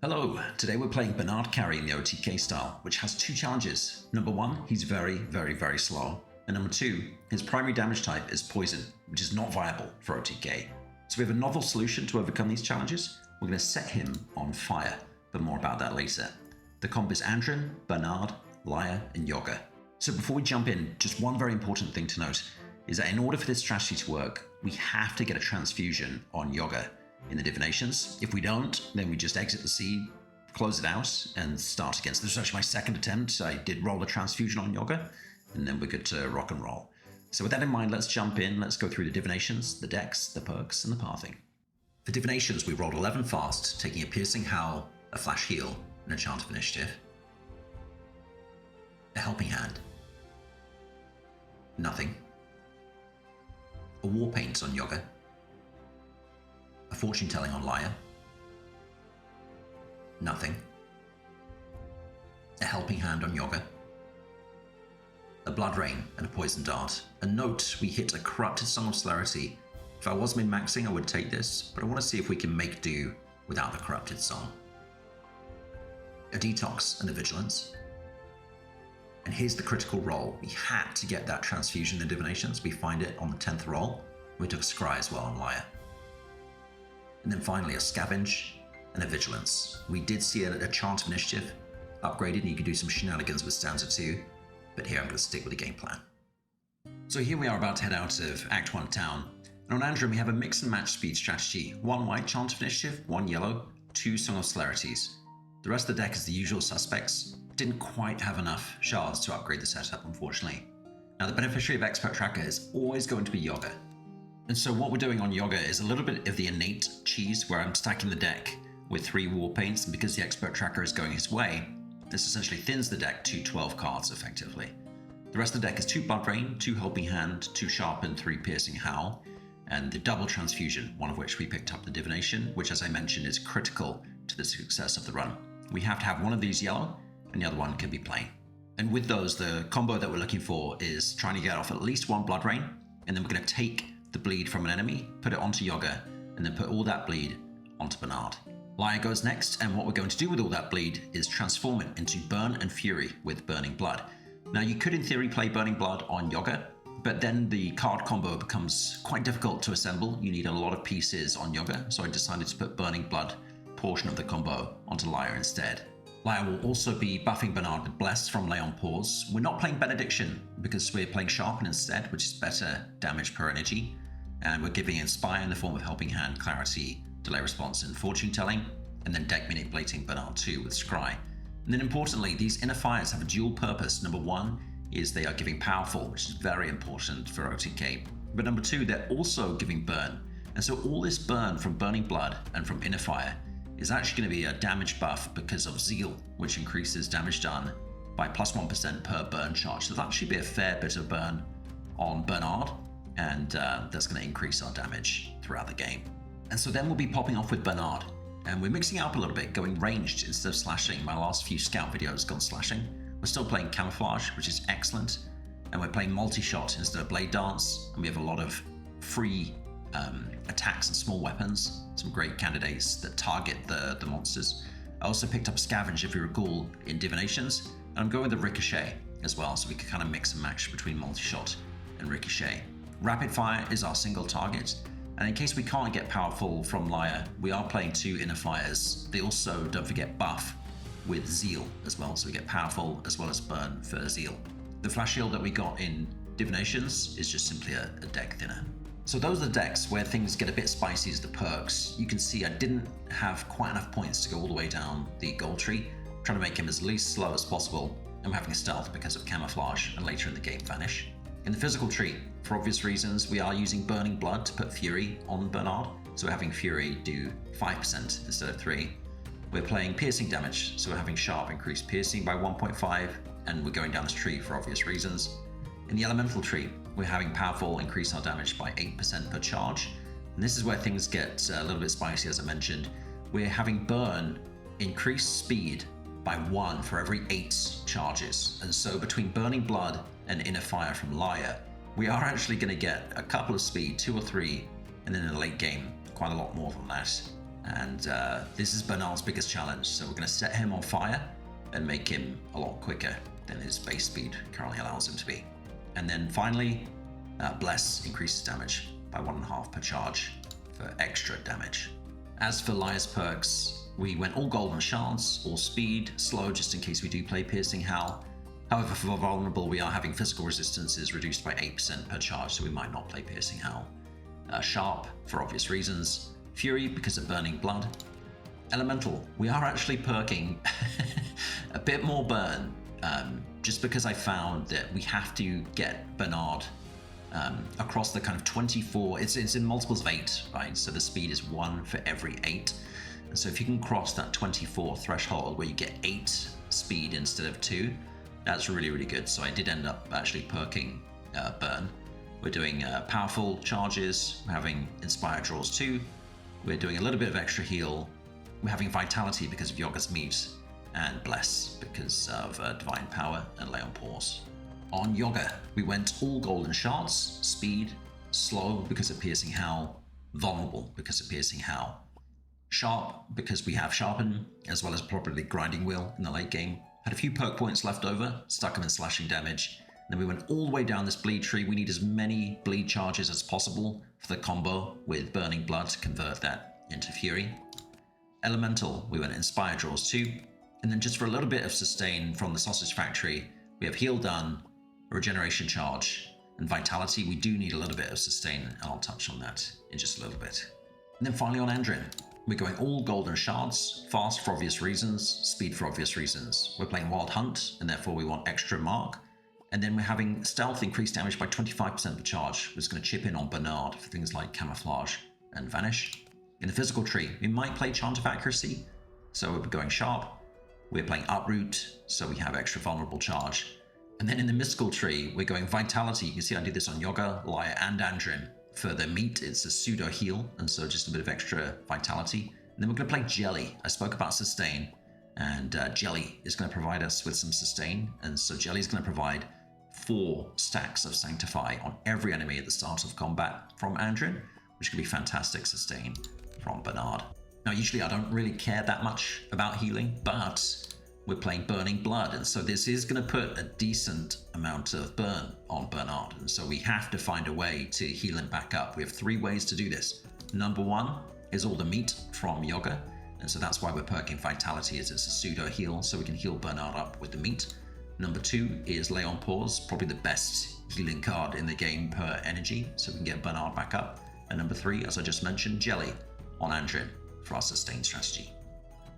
Hello, today we're playing Bernard carry in the OTK style, which has two challenges. Number one, he's very slow. And number two, his primary damage type is poison, which is not viable for OTK. So we have a novel solution to overcome these challenges. We're going to set him on fire, but more about that later. The comp is Andrin, Bernard, Laia, and Yogger. So before we jump in, just one very important thing to note is that in order for this strategy to work, we have to get a transfusion on Yogger in the divinations. If we don't, then we just exit the seed, close it out, and start again. So this is actually my second attempt. I did roll a transfusion on Yogger, and then we're good to rock and roll. So with that in mind, let's jump in. Let's go through the divinations, the decks, the perks, and the pathing. For divinations, we rolled 11 fast, taking a piercing howl, a flash heal, and a chant of initiative. A helping hand. Nothing. A war paint on Yogger. A fortune telling on Laia. Nothing. A helping hand on Yogger. A blood rain and a poison dart. A note, we hit a corrupted Song of Celerity. If I was min-maxing, I would take this, but I want to see if we can make do without the corrupted song. A detox and a vigilance. And here's the critical roll. We had to get that transfusion in divinations. We find it on the 10th roll. We took a scry as well on Laia. And then finally a scavenge and a vigilance. We did see a chant of initiative upgraded, and you could do some shenanigans with stanza 2, but here I'm going to stick with the game plan. So here we are about to head out of Act 1 town, and on Andrin we have a mix and match speed strategy. 1 white chant of initiative, 1 yellow, 2 Song of Celerities. The rest of the deck is the usual suspects. Didn't quite have enough shards to upgrade the setup, unfortunately. Now the beneficiary of Expert Tracker is always going to be Yogger. And so what we're doing on Yogger is a little bit of the innate cheese, where I'm stacking the deck with 3 war paints, and because the Expert Tracker is going his way, this essentially thins the deck to 12 cards effectively. The rest of the deck is 2 Blood Rain, 2 Helping Hand, 2 Sharpen, 3 Piercing Howl, and the double transfusion, one of which we picked up the Divination, which as I mentioned is critical to the success of the run. We have to have one of these yellow, and the other one can be plain. And with those, the combo that we're looking for is trying to get off at least 1 Blood Rain, and then we're going to take the bleed from an enemy, put it onto Yogger, and then put all that bleed onto Bernard. Laia goes next, and what we're going to do with all that bleed is transform it into Burn and Fury with Burning Blood. Now you could in theory play Burning Blood on Yogger, but then the card combo becomes quite difficult to assemble. You need a lot of pieces on Yogger, so I decided to put Burning Blood portion of the combo onto Laia instead. Laia will also be buffing Bernard with Bless from Lay on Pause. We're not playing Benediction because we're playing Sharpen instead, which is better damage per energy. And we're giving Inspire in the form of Helping Hand, Clarity, Delay Response, and Fortune Telling, and then deck manipulating Bernard 2 with Scry. And then importantly, these inner fires have a dual purpose. Number 1 is they are giving Powerful, which is very important for OTK. But number 2, they're also giving Burn. And so all this burn from Burning Blood and from Inner Fire is actually going to be a damage buff because of Zeal, which increases damage done by +1% per burn charge. So that'll actually be a fair bit of burn on Bernard, and that's going to increase our damage throughout the game. And so then we'll be popping off with Bernard, and we're mixing it up a little bit, going ranged instead of slashing. My last few scout videos gone slashing. We're still playing Camouflage, which is excellent, and we're playing multi-shot instead of Blade Dance, and we have a lot of free attacks and small weapons, some great candidates that target the monsters. I also picked up Scavenge, if you recall, in Divinations, and I'm going with the Ricochet as well, so we can kind of mix and match between multi-shot and Ricochet. Rapid Fire is our single target, and in case we can't get Powerful from Laia, we are playing 2 Inner Fires. They also, don't forget, buff with Zeal as well, so we get Powerful as well as Burn for Zeal. The Flash Shield that we got in Divinations is just simply a deck thinner. So those are the decks where things get a bit spicy as the perks. You can see I didn't have quite enough points to go all the way down the gold tree, I'm trying to make him as least slow as possible. I'm having Stealth because of Camouflage and later in the game Vanish. In the physical tree, for obvious reasons, we are using Burning Blood to put Fury on Bernard, so we're having Fury do 5% instead of 3. We're playing piercing damage, so we're having Sharp increase piercing by 1.5, and we're going down this tree for obvious reasons. In the elemental tree, we're having Powerful increase our damage by 8% per charge, and this is where things get a little bit spicy, as I mentioned. We're having Burn increase speed by 1 for every 8 charges, and so between Burning Blood and Inner Fire from Laia, we are actually going to get a couple of speed, 2 or 3, and then in the late game, quite a lot more than that. And this is Bernard's biggest challenge, so we're going to set him on fire and make him a lot quicker than his base speed currently allows him to be. And then finally, Bless increases damage by 1.5 per charge for extra damage. As for Laia's perks, we went all golden shards, all speed, slow just in case we do play Piercing Howl. However, for vulnerable, we are having physical resistances reduced by 8% per charge, so we might not play Piercing Howl. Sharp, for obvious reasons. Fury, because of burning blood. Elemental, we are actually perking a bit more burn, just because I found that we have to get Bernard across the kind of 24, it's in multiples of 8, right? So the speed is 1 for every 8. And so if you can cross that 24 threshold where you get 8 speed instead of 2, that's really, really good. So I did end up actually perking burn. We're doing powerful charges, we're having Inspire Draws 2, we're doing a little bit of extra heal, we're having Vitality because of Yogger's Meat, and Bless because of Divine Power and Lay on Pause. On Yogger, we went all golden shards, speed, slow because of Piercing Howl, vulnerable because of Piercing Howl, sharp because we have Sharpen, as well as probably Grinding Wheel in the late game. Had a few perk points left over, stuck them in slashing damage. Then we went all the way down this bleed tree. We need as many bleed charges as possible for the combo with Burning Blood to convert that into Fury. Elemental, we went Inspire Draws 2. And then just for a little bit of sustain from the Sausage Factory, we have Heal done, Regeneration Charge, and Vitality. We do need a little bit of sustain, and I'll touch on that in just a little bit. And then finally on Andrin, we're going all golden shards, fast for obvious reasons, speed for obvious reasons. We're playing Wild Hunt, and therefore we want extra mark. And then we're having stealth increase damage by 25% per charge, which is going to chip in on Bernard for things like Camouflage and Vanish. In the physical tree, we might play Chant of Accuracy, so we're going sharp. We're playing Uproot, so we have extra vulnerable charge. And then in the mystical tree, we're going Vitality. You can see I did this on Yogger, Laia, and Andrin. For the meat, it's a pseudo heal, and so just a bit of extra Vitality. And then we're going to play Jelly. I spoke about sustain, and Jelly is going to provide us with some sustain. And so Jelly is going to provide 4 stacks of Sanctify on every enemy at the start of combat from Andrin, which could be fantastic sustain from Bernard. Now, usually I don't really care that much about healing, but we're playing Burning Blood, and so this is going to put a decent amount of burn on Bernard, and so we have to find a way to heal him back up. We have 3 ways to do this. Number 1 is all the meat from Yogger, and so that's why we're perking Vitality, as it's a pseudo heal, so we can heal Bernard up with the meat. Number 2 is Lay on Pause, probably the best healing card in the game per energy, so we can get Bernard back up. And number 3, as I just mentioned, Jelly on Andrin for our sustain strategy.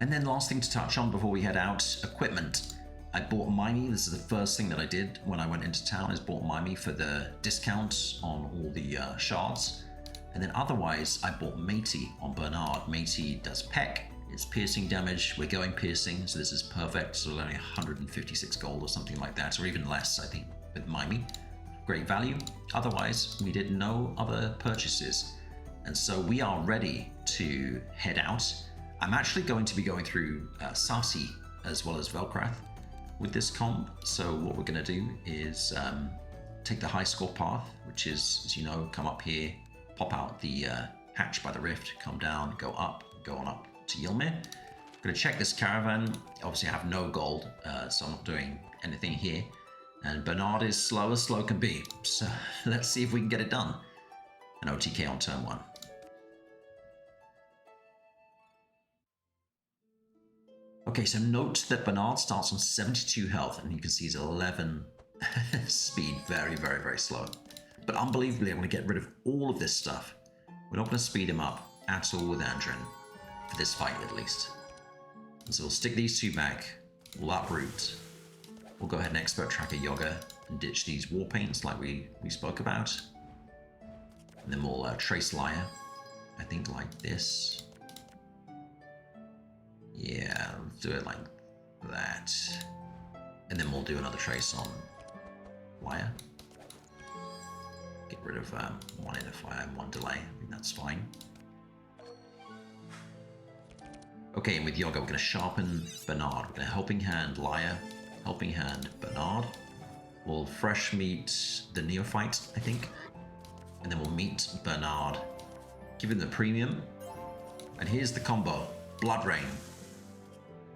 And then last thing to touch on before we head out, equipment. I bought Mimey. This is the first thing that I did when I went into town, is bought Mimey for the discount on all the shards. And then otherwise, I bought Matey on Bernard. Matey does Peck, it's piercing damage. We're going piercing, so this is perfect. So only 156 gold or something like that, or even less, I think, with Mimey. Great value. Otherwise, we did no other purchases. And so we are ready to head out. I'm actually going to be going through Sasi as well as Velkrath with this comp. So what we're going to do is take the high score path, which is, as you know, come up here, pop out the hatch by the rift, come down, go up, go on up to Ylmir. I'm going to check this caravan. Obviously I have no gold, so I'm not doing anything here. And Bernard is slow as slow can be. So let's see if we can get it done. An OTK on turn 1. Okay, so note that Bernard starts on 72 health, and you can see he's 11 speed, very, very, very slow. But unbelievably, I'm going to get rid of all of this stuff. We're not going to speed him up at all with Andrin, for this fight at least. And so we'll stick these 2 back, we'll uproot, we'll go ahead and expert tracker Yogger and ditch these war paints like we spoke about. And then we'll trace Laia, I think like this. Yeah, let's do it like that. And then we'll do another trace on Laia. Get rid of 1 interfire and 1 delay. I think that's fine. Okay, and with Yogger, we're going to sharpen Bernard. We're going to helping hand Laia, helping hand Bernard. We'll fresh meet the Neophyte, I think. And then we'll meet Bernard. Give him the premium. And here's the combo, Blood Rain.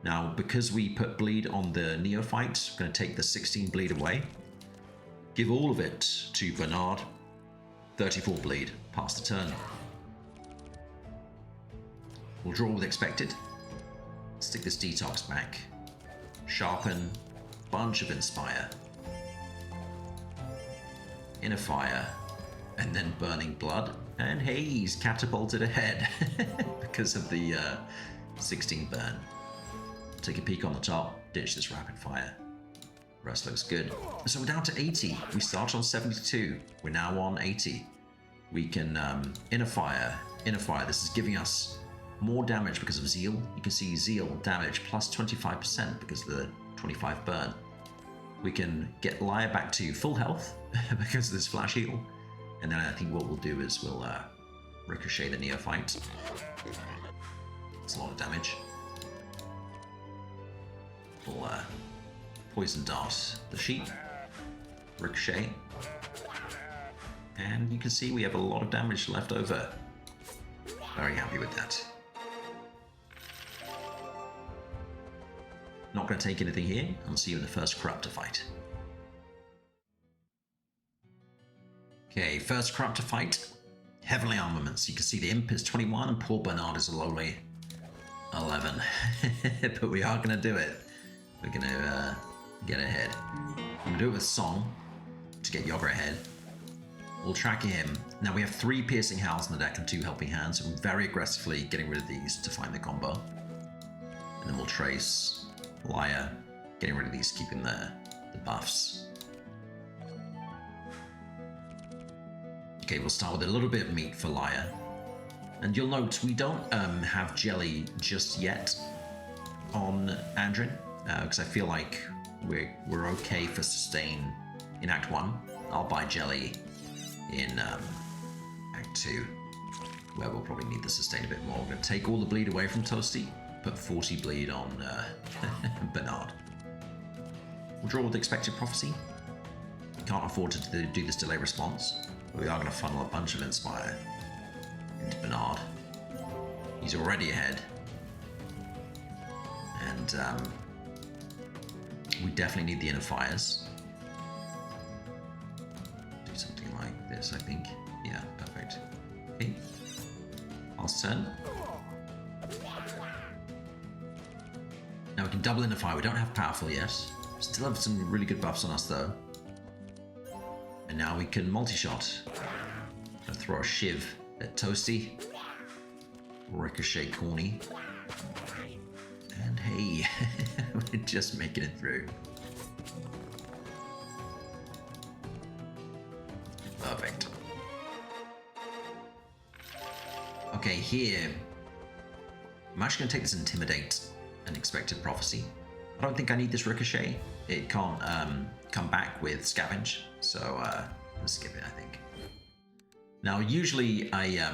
Now, because we put bleed on the Neophyte, I'm going to take the 16 bleed away. Give all of it to Bernard. 34 bleed, pass the turn. We'll draw with expected. Stick this detox back. Sharpen, bunch of Inspire. Inner Fire, and then Burning Blood. And hey, he's catapulted ahead because of the 16 burn. Take a peek on the top, ditch this rapid fire. Rest looks good. So we're down to 80. We started on 72. We're now on 80. We can Inner Fire. This is giving us more damage because of Zeal. You can see Zeal damage plus 25% because of the 25 burn. We can get Laia back to full health because of this flash heal. And then I think what we'll do is we'll ricochet the Neophyte. It's a lot of damage. We'll poison dart the sheep. Ricochet. And you can see we have a lot of damage left over. Very happy with that. Not going to take anything here. I'll see you in the first Corruptor fight. Okay, first Corruptor fight. Heavenly Armaments. You can see the Imp is 21 and poor Bernard is a lowly 11. But we are going to do it. We're going to get ahead. I'm going to do it with Song to get Yogger ahead. We'll track him. Now we have 3 Piercing Howls in the deck and 2 Helping Hands, so we're very aggressively getting rid of these to find the combo. And then we'll trace Laia, getting rid of these, keeping the buffs. Okay, we'll start with a little bit of meat for Laia. And you'll note we don't have jelly just yet on Andrin, because I feel like we're okay for sustain in Act 1. I'll buy jelly in Act 2, where we'll probably need the sustain a bit more. We're going to take all the bleed away from Toasty, put 40 bleed on Bernard. We'll draw with Expected Prophecy. We can't afford to do this delay response, but we are going to funnel a bunch of Inspire into Bernard. He's already ahead. And we definitely need the Inner Fires. Something like this, I think. Yeah, perfect. Okay. Last turn. Now we can double Inner Fire. We don't have Powerful yet. Still have some really good buffs on us though. And now we can multi-shot. Gonna throw a Shiv at Toasty. Ricochet Corny. And hey, we're just making it through. Perfect. Okay, here, I'm actually going to take this Intimidate and Expected Prophecy. I don't think I need this Ricochet. It can't come back with Scavenge, so let's skip it, I think. Now, usually I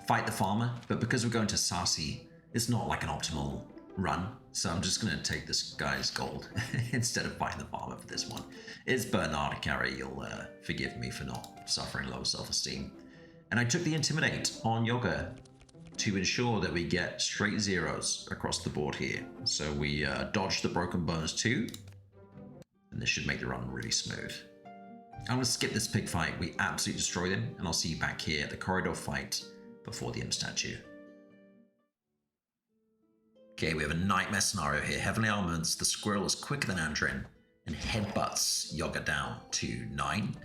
fight the Farmer, but because we're going to Sassy, it's not like an optimal run, so I'm just going to take this guy's gold instead of fighting the Farmer for this one. It's Bernard carry, you'll forgive me for not suffering low self-esteem. And I took the Intimidate on Yogger to ensure that we get straight zeros across the board here. So we dodge the Broken Bones too, and this should make the run really smooth. I'm going to skip this pig fight. We absolutely destroy them, and I'll see you back here at the corridor fight before the Imp statue. Okay, we have a nightmare scenario here. Heavenly Armaments, the squirrel is quicker than Andrin and headbutts Yogger down to 9,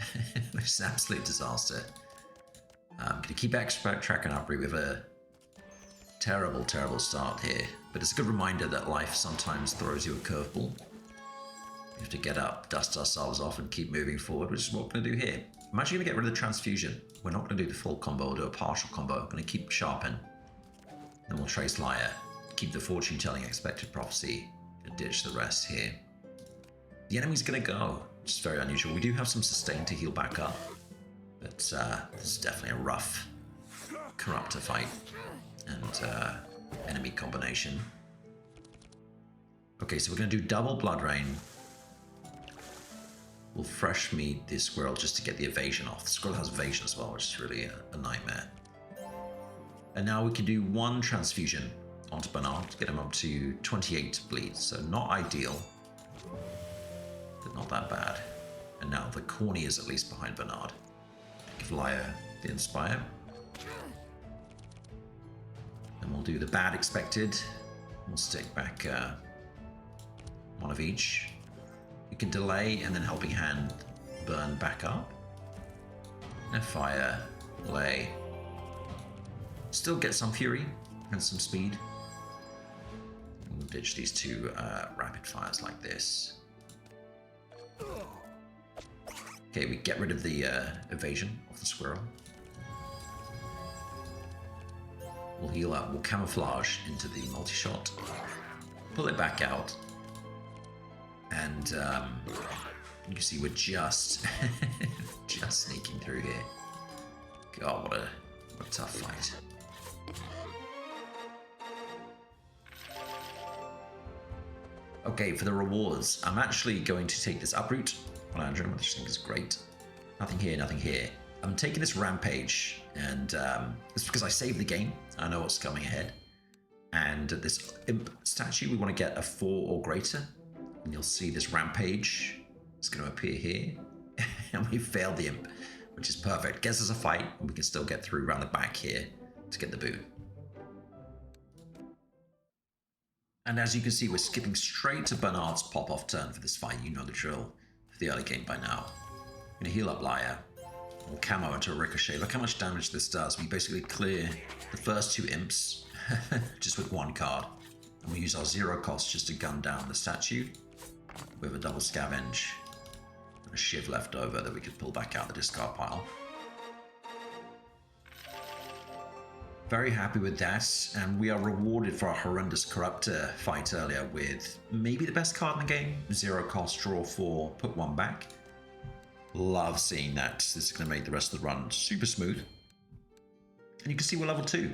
which is an absolute disaster. I'm going to keep expert tracking up. We have a terrible, terrible start here, but it's a good reminder that life sometimes throws you a curveball. We have to get up, dust ourselves off, and keep moving forward, which is what we're going to do here. I'm actually going to get rid of the Transfusion. We're not going to do the full combo, we'll do a partial combo. I'm going to keep Sharpen. Then we'll trace Laia, keep the Fortune Telling Expected Prophecy, and ditch the rest here. The enemy's going to go, which is very unusual. We do have some sustain to heal back up, but this is definitely a rough Corruptor fight and enemy combination. Okay, so we're going to do double Blood Rain. We'll fresh meat the squirrel just to get the evasion off. The squirrel has evasion as well, which is really a nightmare. And now we can do one transfusion onto Bernard to get him up to 28 bleed. So not ideal, but not that bad. And now the corny is at least behind Bernard. Give Laia the Inspire. And we'll do the bad expected. We'll stick back one of each. We can delay and then helping hand burn back up. And fire, delay. Still get some fury and some speed. We'll ditch these two rapid fires like this. Okay, we get rid of the evasion of the squirrel. We'll heal up, we'll camouflage into the multi-shot. Pull it back out. And you can see we're just just sneaking through here. God, what a tough fight. Okay, for the rewards, I'm actually going to take this uproot on Andrin, which I think is great. Nothing here, nothing here. I'm taking this rampage, and it's because I saved the game. I know what's coming ahead. And this imp statue, we want to get a 4 or greater. And you'll see this rampage is going to appear here. And we failed the imp, which is perfect. Gets us a fight, and we can still get through around the back here to get the boot. And as you can see, we're skipping straight to Bernard's pop-off turn for this fight. You know the drill for the early game by now. I'm going to heal up Laia. We'll camo into a ricochet. Look how much damage this does. We basically clear the first 2 imps just with 1 card. And we use our 0 cost just to gun down the statue. We have a double scavenge and a shiv left over that we could pull back out the discard pile. Very happy with that, and we are rewarded for our horrendous Corruptor fight earlier with maybe the best card in the game. 0 cost, draw 4, put 1 back. Love seeing that. This is going to make the rest of the run super smooth. And you can see we're level 2.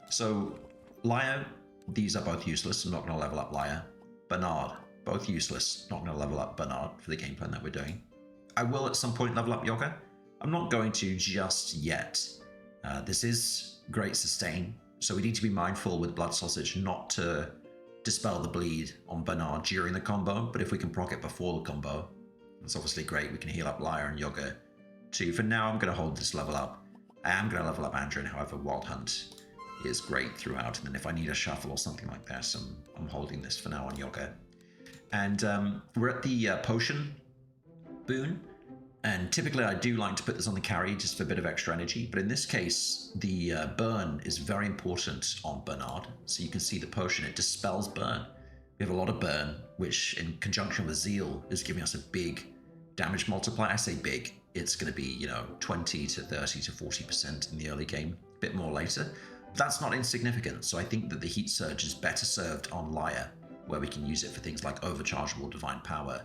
So Laia, these are both useless. I'm not going to level up Laia. Bernard, both useless. Not going to level up Bernard for the game plan that we're doing. I will at some point level up Yogger. I'm not going to just yet. This is great sustain, so we need to be mindful with Blood Sausage not to dispel the bleed on Bernard during the combo, but if we can proc it before the combo, that's obviously great. We can heal up Laia and Yogger too. For now, I'm going to hold this level up. I am going to level up Andrin, however, Wild Hunt is great throughout, and then if I need a shuffle or something like that, I'm holding this for now on Yogger. And we're at the potion boon. And typically I do like to put this on the carry just for a bit of extra energy, but in this case, the burn is very important on Bernard. So you can see the potion, it dispels burn. We have a lot of burn, which in conjunction with Zeal is giving us a big damage multiplier. I say big, it's going to be, you know, 20 to 30 to 40% in the early game, a bit more later. But that's not insignificant, so I think that the Heat Surge is better served on Laia, where we can use it for things like overchargeable Divine Power.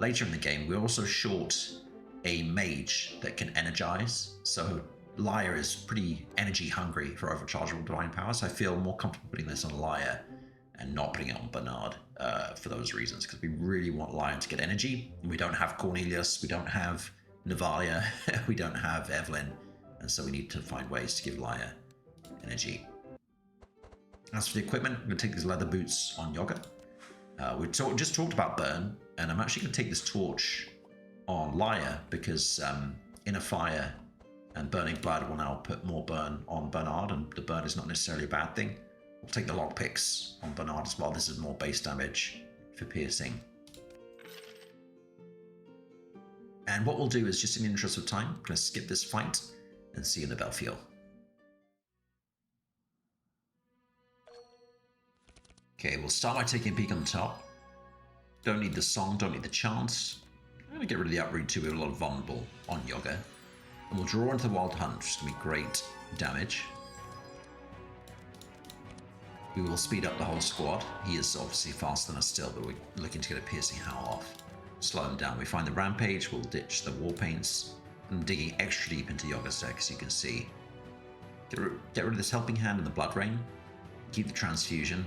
Later in the game, we're also short a mage that can energize, so Laia is pretty energy hungry for overchargeable Divine Power, so I feel more comfortable putting this on Laia and not putting it on Bernard for those reasons, because we really want Laia to get energy. We don't have Cornelius, we don't have Navalia, we don't have Evelyn, and so we need to find ways to give Laia energy. As for the equipment, I'm going to take these leather boots on Yogger. We just talked about burn, and I'm actually going to take this torch on Laia because Inner Fire and Burning Blood will now put more burn on Bernard, and the burn is not necessarily a bad thing. We'll take the lockpicks on Bernard as well. This is more base damage for piercing. And what we'll do is, just in the interest of time, I'm going to skip this fight and see you in the battlefield. Okay, we'll start by taking a peek on the top. Don't need the song, don't need the chant. I'm going to get rid of the uproot too. We have a lot of vulnerable on Yogger. And we'll draw into the Wild Hunt, which is going to be great damage. We will speed up the whole squad. He is obviously faster than us still, but we're looking to get a piercing howl off. Slow him down. We find the Rampage, we'll ditch the War Paints. I'm digging extra deep into Yogger's deck, as you can see. Get rid of this Helping Hand and the Blood Rain. Keep the Transfusion.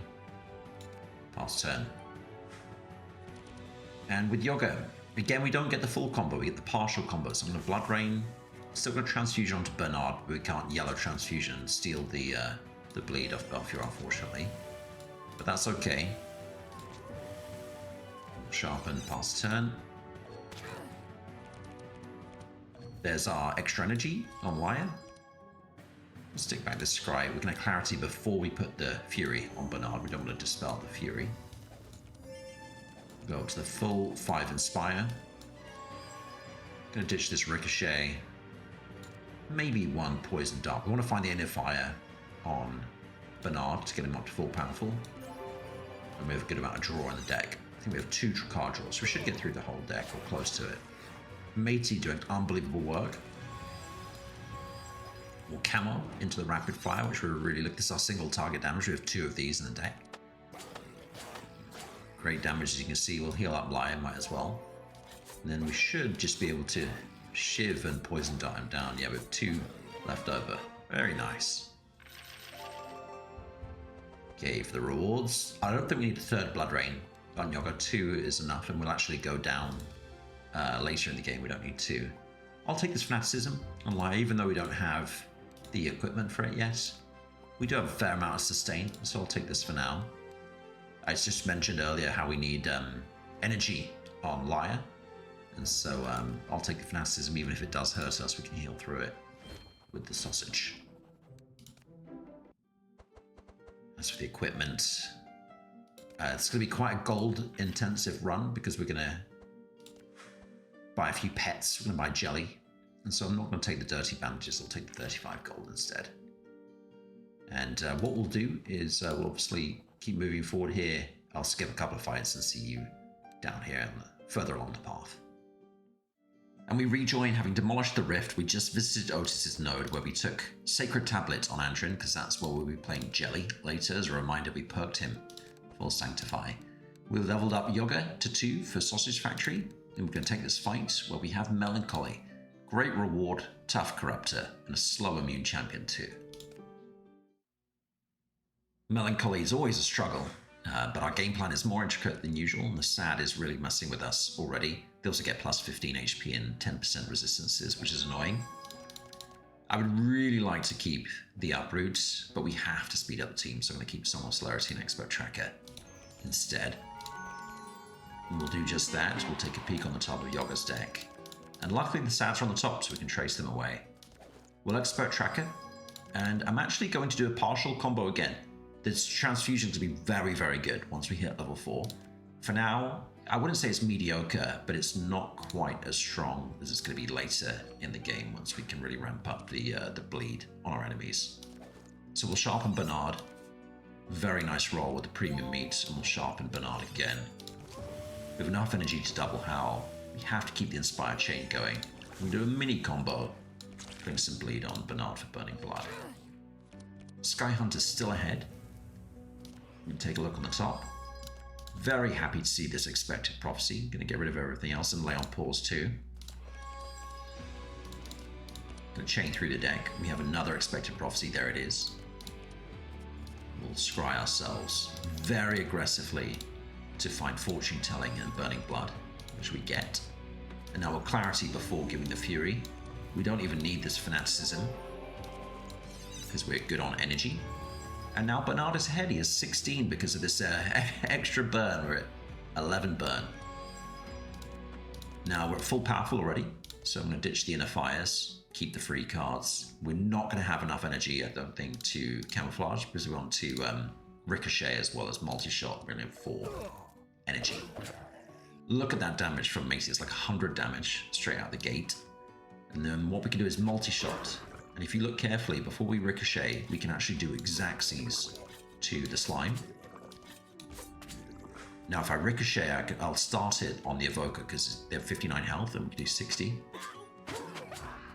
Pass turn. And with Yogger, again, we don't get the full combo, we get the partial combo. So I'm going to Blood Rain, still got Transfusion onto Bernard, but we can't Yellow Transfusion and steal the the bleed off Belfior, unfortunately. But that's okay. Sharpen, pass turn. There's our extra energy on Laia. We'll stick back the Scry. We're going to clarity before we put the Fury on Bernard. We don't want to dispel the Fury. Go up to the full 5 Inspire. Going to ditch this Ricochet. Maybe 1 Poison Dart. We want to find the Inner Fire on Bernard to get him up to full powerful. And we have a good amount of draw in the deck. I think we have 2 card draws, so we should get through the whole deck or close to it. Matey doing unbelievable work. More Camo into the Rapid Fire, which we really look. This is our single target damage. We have 2 of these in the deck. Great damage, as you can see. We'll heal up Laia, might as well. And then we should just be able to Shiv and Poison Dart him down. Yeah, we have 2 left over. Very nice. Okay, for the rewards. I don't think we need a 3rd Blood Rain on Yogger. 2 is enough, and we'll actually go down later in the game. We don't need 2. I'll take this Fanaticism on Laia, even though we don't have the equipment for it yet. We do have a fair amount of sustain, so I'll take this for now. I just mentioned earlier how we need energy on Laia, and so I'll take the Fanaticism. Even if it does hurt us, we can heal through it with the sausage. As for the equipment, it's going to be quite a gold-intensive run because we're going to buy a few pets. We're going to buy jelly, and so I'm not going to take the dirty bandages. I'll take the 35 gold instead. And what we'll do is we'll obviously keep moving forward here. I'll skip a couple of fights and see you down here and further along the path. And we rejoin, having demolished the rift. We just visited Otis's node where we took Sacred Tablet on Andrin, because that's where we'll be playing Jelly later. As a reminder, we perked him for Sanctify. We leveled up Yogger to 2 for Sausage Factory, and we're going to take this fight where we have Melancholy. Great reward, tough Corruptor, and a slow immune champion too. Melancholy is always a struggle, but our game plan is more intricate than usual, and the SAD is really messing with us already. They also get plus 15 HP and 10% resistances, which is annoying. I would really like to keep the Uproot, but we have to speed up the team, so I'm going to keep Somnol Celerity and Expert Tracker instead. And we'll do just that. We'll take a peek on the top of Yogger's deck. And luckily the SADs are on the top, so we can trace them away. We'll Expert Tracker, and I'm actually going to do a partial combo again. This transfusion to be very, very good once we hit level 4. For now, I wouldn't say it's mediocre, but it's not quite as strong as it's going to be later in the game once we can really ramp up the bleed on our enemies. So we'll sharpen Bernard. Very nice roll with the premium meat, and we'll sharpen Bernard again. We have enough energy to double Howl. We have to keep the Inspire chain going. We'll do a mini combo, putting some bleed on Bernard for Burning Blood. Sky Hunter's still ahead. We'll take a look on the top. Very happy to see this Expected Prophecy. Going to get rid of everything else and lay on pause too. Going to chain through the deck. We have another Expected Prophecy. There it is. We'll scry ourselves very aggressively to find Fortune Telling and Burning Blood, which we get. And now we'll Clarity before giving the Fury. We don't even need this Fanaticism because we're good on energy. And now Bernard is ahead. He has 16 because of this extra burn. We're at 11 burn. Now we're at full powerful already, so I'm going to ditch the Inner Fires, keep the free cards. We're not going to have enough energy, I don't think, to Camouflage because we want to Ricochet as well as Multi-Shot. We're going to have 4 energy. Look at that damage from Macy. It's like 100 damage straight out the gate. And then what we can do is Multi-Shot. And if you look carefully, before we Ricochet, we can actually do Exactsies to the slime. Now, if I Ricochet, I'll start it on the Evoker because they have 59 health and we can do 60.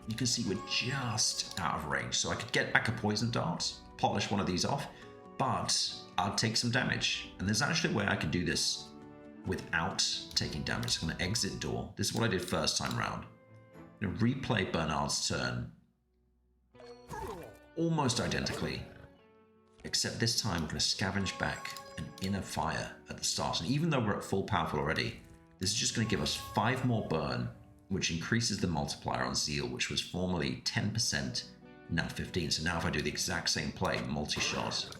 You can see we're just out of range. So I could get back a Poison Dart, polish one of these off, but I'll take some damage. And there's actually a way I can do this without taking damage. I'm going to exit door. This is what I did first time round. I'm going to replay Bernard's turn almost identically, except this time we're going to scavenge back an Inner Fire at the start. And even though we're at full powerful already, this is just going to give us 5 more burn, which increases the multiplier on Zeal, which was formerly 10% Nat 15. So now if I do the exact same play, multi-shot,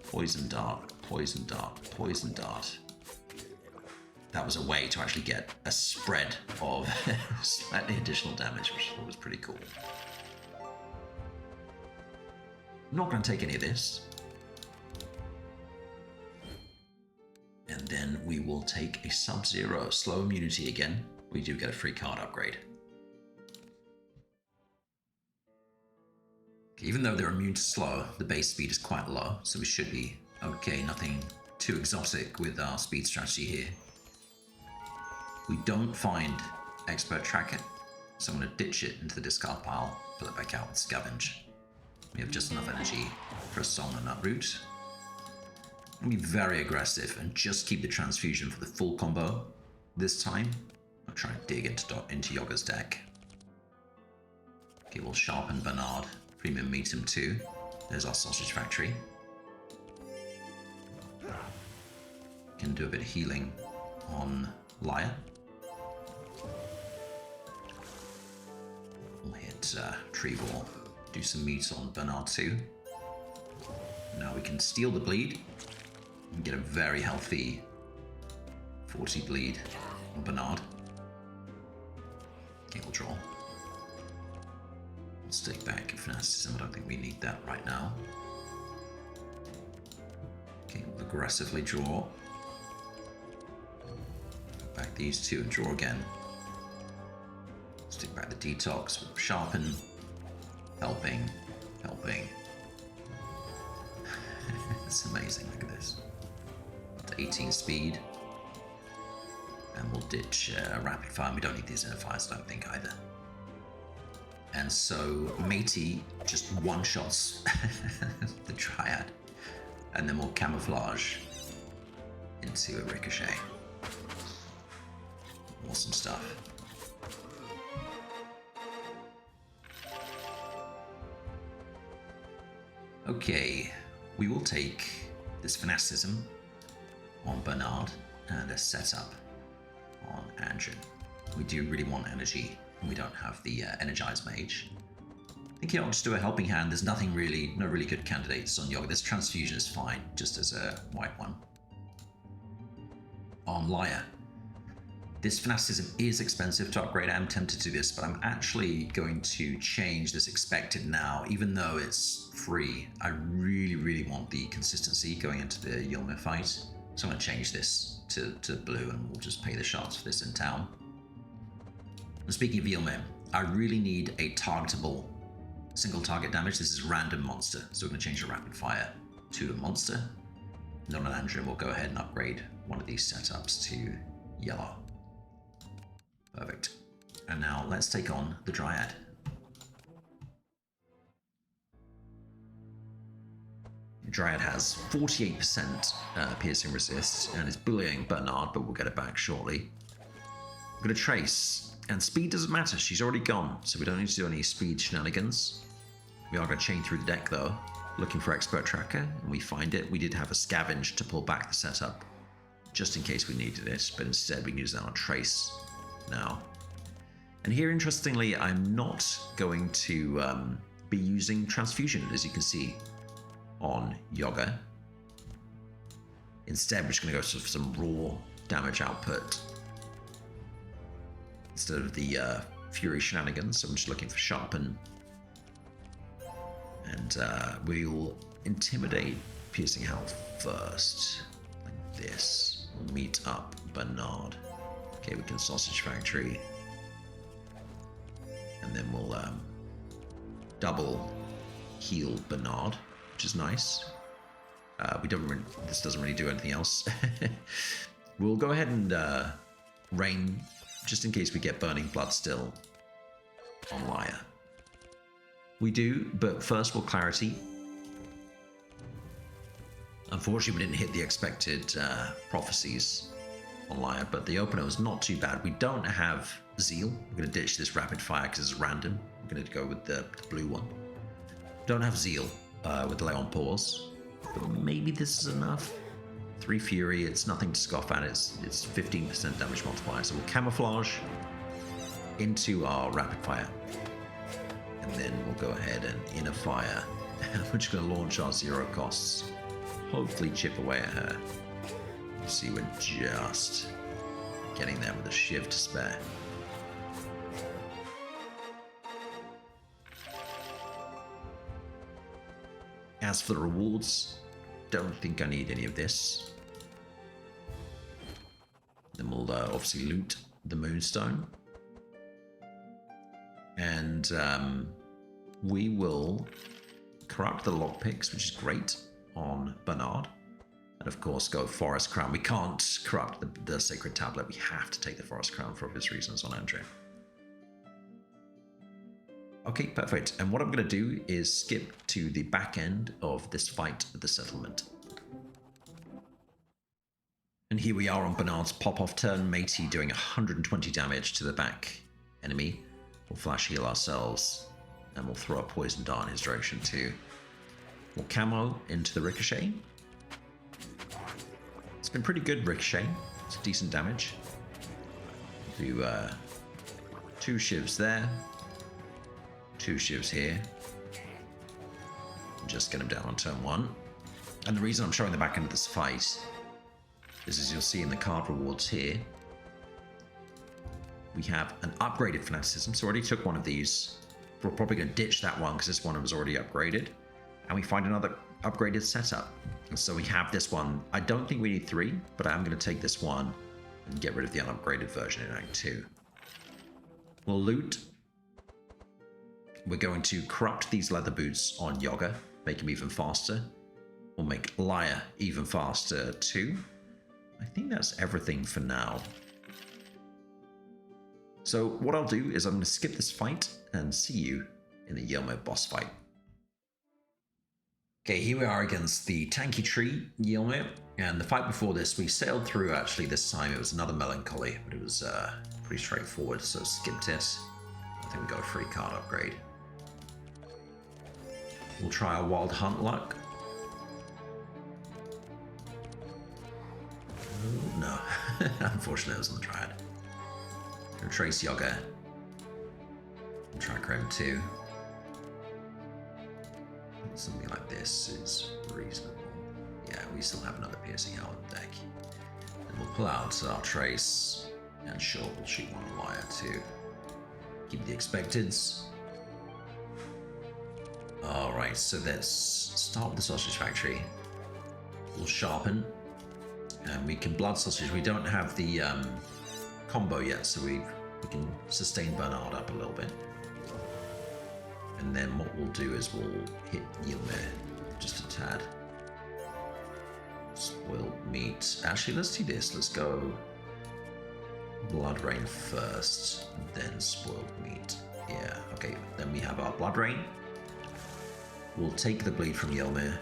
poison dart, poison dart, poison dart. That was a way to actually get a spread of slightly additional damage, which I thought was pretty cool. I'm not going to take any of this. And then we will take a Sub-Zero slow immunity again. We do get a free card upgrade. Okay, even though they're immune to slow, the base speed is quite low, so we should be okay. Nothing too exotic with our speed strategy here. We don't find Expert Tracker, so I'm going to ditch it into the discard pile, pull it back out with Scavenge. We have just enough energy for a Song and Uproot. And be very aggressive and just keep the transfusion for the full combo. This time, I'll try and dig into Yogger's deck. Okay, we'll sharpen Bernard. Premium meet him too. There's our sausage factory. Can do a bit of healing on Laia. We'll hit Trevor. Do some meat on Bernard too. Now we can steal the bleed and get a very healthy 40 bleed on Bernard. Okay, we'll draw. We'll stick back fanaticism. I don't think we need that right now. Okay, we'll aggressively draw. Back these two and draw again. Stick back the detox with sharpen. Helping. It's amazing, look at this. 18 speed. And we'll ditch rapid fire. We don't need these inner fires, I don't think, either. And so Matey just one-shots the Triad. And then we'll camouflage into a Ricochet. Awesome stuff. Okay, we will take this Fanaticism on Bernard and a setup on Andrin. We do really want energy, and we don't have the Energized Mage. I think I'll just do a helping hand. There's no really good candidates on Yogger. This transfusion is fine, just as a white one. On Laia, this Fanaticism is expensive to upgrade. I'm tempted to do this, but I'm actually going to change this expected now, even though it's free. I really want the consistency going into the Ylmer fight. So I'm going to change this to blue, and we'll just pay the shots for this in town. And speaking of Ylmer, I really need a targetable single target damage. This is random monster, so we're going to change the rapid fire to a monster. Not an Andrin. We'll go ahead and upgrade one of these setups to yellow. Perfect. And now let's take on the Dryad. Dryad has 48% piercing resist and is bullying Bernard, but we'll get it back shortly. We're going to trace, and speed doesn't matter. She's already gone, so we don't need to do any speed shenanigans. We are going to chain through the deck though, looking for Expert Tracker, and we find it. We did have a Scavenge to pull back the setup, just in case we needed it, but instead we can use that on Trace now. And here, interestingly, I'm not going to be using Transfusion, as you can see on Yogger. Instead, we're just going to go for some raw damage output instead of the Fury shenanigans. So I'm just looking for Sharpen. And we'll Intimidate Piercing Health first, like this. We'll meet up Bernard. Okay, we can Sausage Factory. And then we'll double heal Bernard, which is nice. This doesn't really do anything else. We'll go ahead and rain, just in case we get Burning Blood still on Laia. We do, but first we'll Clarity. Unfortunately, we didn't hit the expected prophecies on Laia, but the opener was not too bad. We don't have Zeal. We're going to ditch this Rapid Fire because it's random. We're going to go with the blue one. Don't have Zeal with Lay on Pause, but maybe this is enough. 3 Fury, it's nothing to scoff at. It's 15% damage multiplier. So we'll Camouflage into our Rapid Fire. And then we'll go ahead and inner fire. We're just going to launch our 0 costs. Hopefully chip away at her. You see, we're just getting there with a shiv to spare. As for the rewards, don't think I need any of this. Then we'll obviously loot the moonstone. And we will corrupt the lockpicks, which is great, on Bernard. And of course go Forest Crown. We can't corrupt the Sacred Tablet. We have to take the Forest Crown for obvious reasons on Andrin. Okay, perfect. And what I'm going to do is skip to the back end of this fight at the settlement. And here we are on Bernard's pop-off turn. Matey doing 120 damage to the back enemy. We'll flash heal ourselves. And we'll throw a poison dart in his direction too. We'll camo into the ricochet. It's been pretty good ricochet. It's decent damage. Do 2 shivs there. 2 shivs here. Just get him down on turn 1. And the reason I'm showing the back end of this fight is, as you'll see in the card rewards here, we have an upgraded fanaticism. So I already took one of these. We're probably going to ditch that one because this one was already upgraded. And we find another upgraded setup. And so we have this one. I don't think we need 3, but I'm going to take this one and get rid of the unupgraded version in Act 2. We'll loot. We're going to corrupt these leather boots on Yogger, make him even faster. We'll make Laia even faster too. I think that's everything for now. So what I'll do is I'm going to skip this fight and see you in the Yelmo boss fight. Okay, here we are against the tanky tree, Yelmo, and the fight before this we sailed through. Actually this time it was another melancholy, but it was pretty straightforward, so skipped it. I think we got a free card upgrade. We'll try our Wild Hunt luck. Oh, no, unfortunately it was on the Triad. Gonna trace Yogger. We'll try Chrome 2. Something like this is reasonable. Yeah, we still have another piercing hell on the deck. Then we'll pull out our trace, and sure, we'll shoot one on Laia too. Keep the expecteds. Alright, so let's start with the sausage factory. We'll sharpen, and we can blood sausage. We don't have the combo yet, so we can sustain Bernard up a little bit. And then what we'll do is we'll hit Yelmer just a tad. Spoiled meat. Actually, let's do this. Let's go Blood Rain first, then spoiled meat. Yeah, okay. Then we have our Blood Rain. We'll take the bleed from Yelmer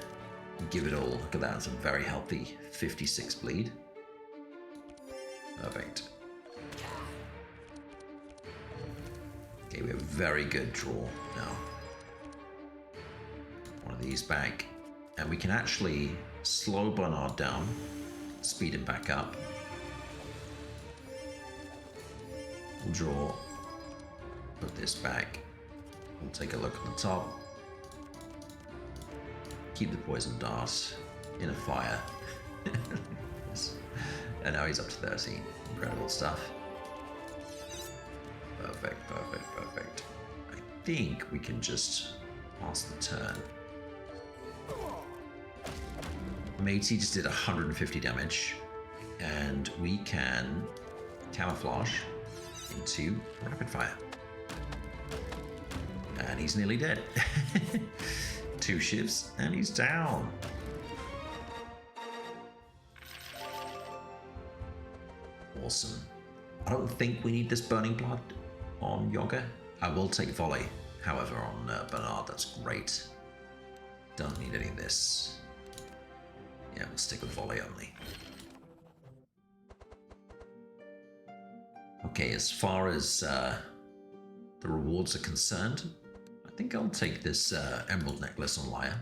and give it all. Look at that. It's a very healthy 56 bleed. Perfect. Okay, we have a very good draw now. One of these back. And we can actually slow Bernard down, speed him back up. We'll draw, put this back. We'll take a look at the top. Keep the poison dart in a fire. And now he's up to 13. Incredible stuff. Perfect, perfect, perfect. I think we can just pass the turn. Matey just did 150 damage, and we can camouflage into rapid fire. And he's nearly dead. 2 shivs, and he's down. Awesome. I don't think we need this Burning Blood on Yogger. I will take Volley, however, on Bernard. That's great. Don't need any of this. Yeah, we'll stick with Volley only. Okay, as far as the rewards are concerned, I think I'll take this Emerald Necklace on Laia.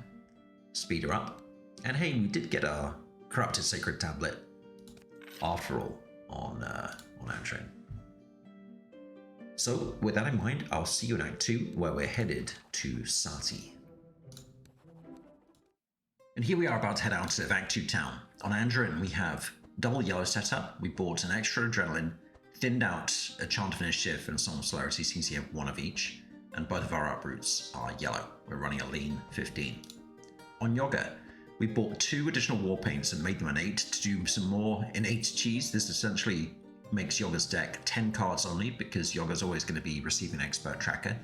Speed her up. And hey, we did get our Corrupted Sacred Tablet after all on Andrin. So with that in mind, I'll see you in Act 2, where we're headed to Sati. And here we are about to head out of Act 2 town. On Andrin, we have double yellow setup. We bought an extra adrenaline, thinned out a chant of initiative and song of celerity, since you have one of each, and both of our uproots are yellow. We're running a lean 15. On Yogger, we bought 2 additional war paints and made them an 8 to do some more innate cheese. This essentially makes Yogger's deck 10 cards only, because Yogger's always going to be receiving an expert tracker.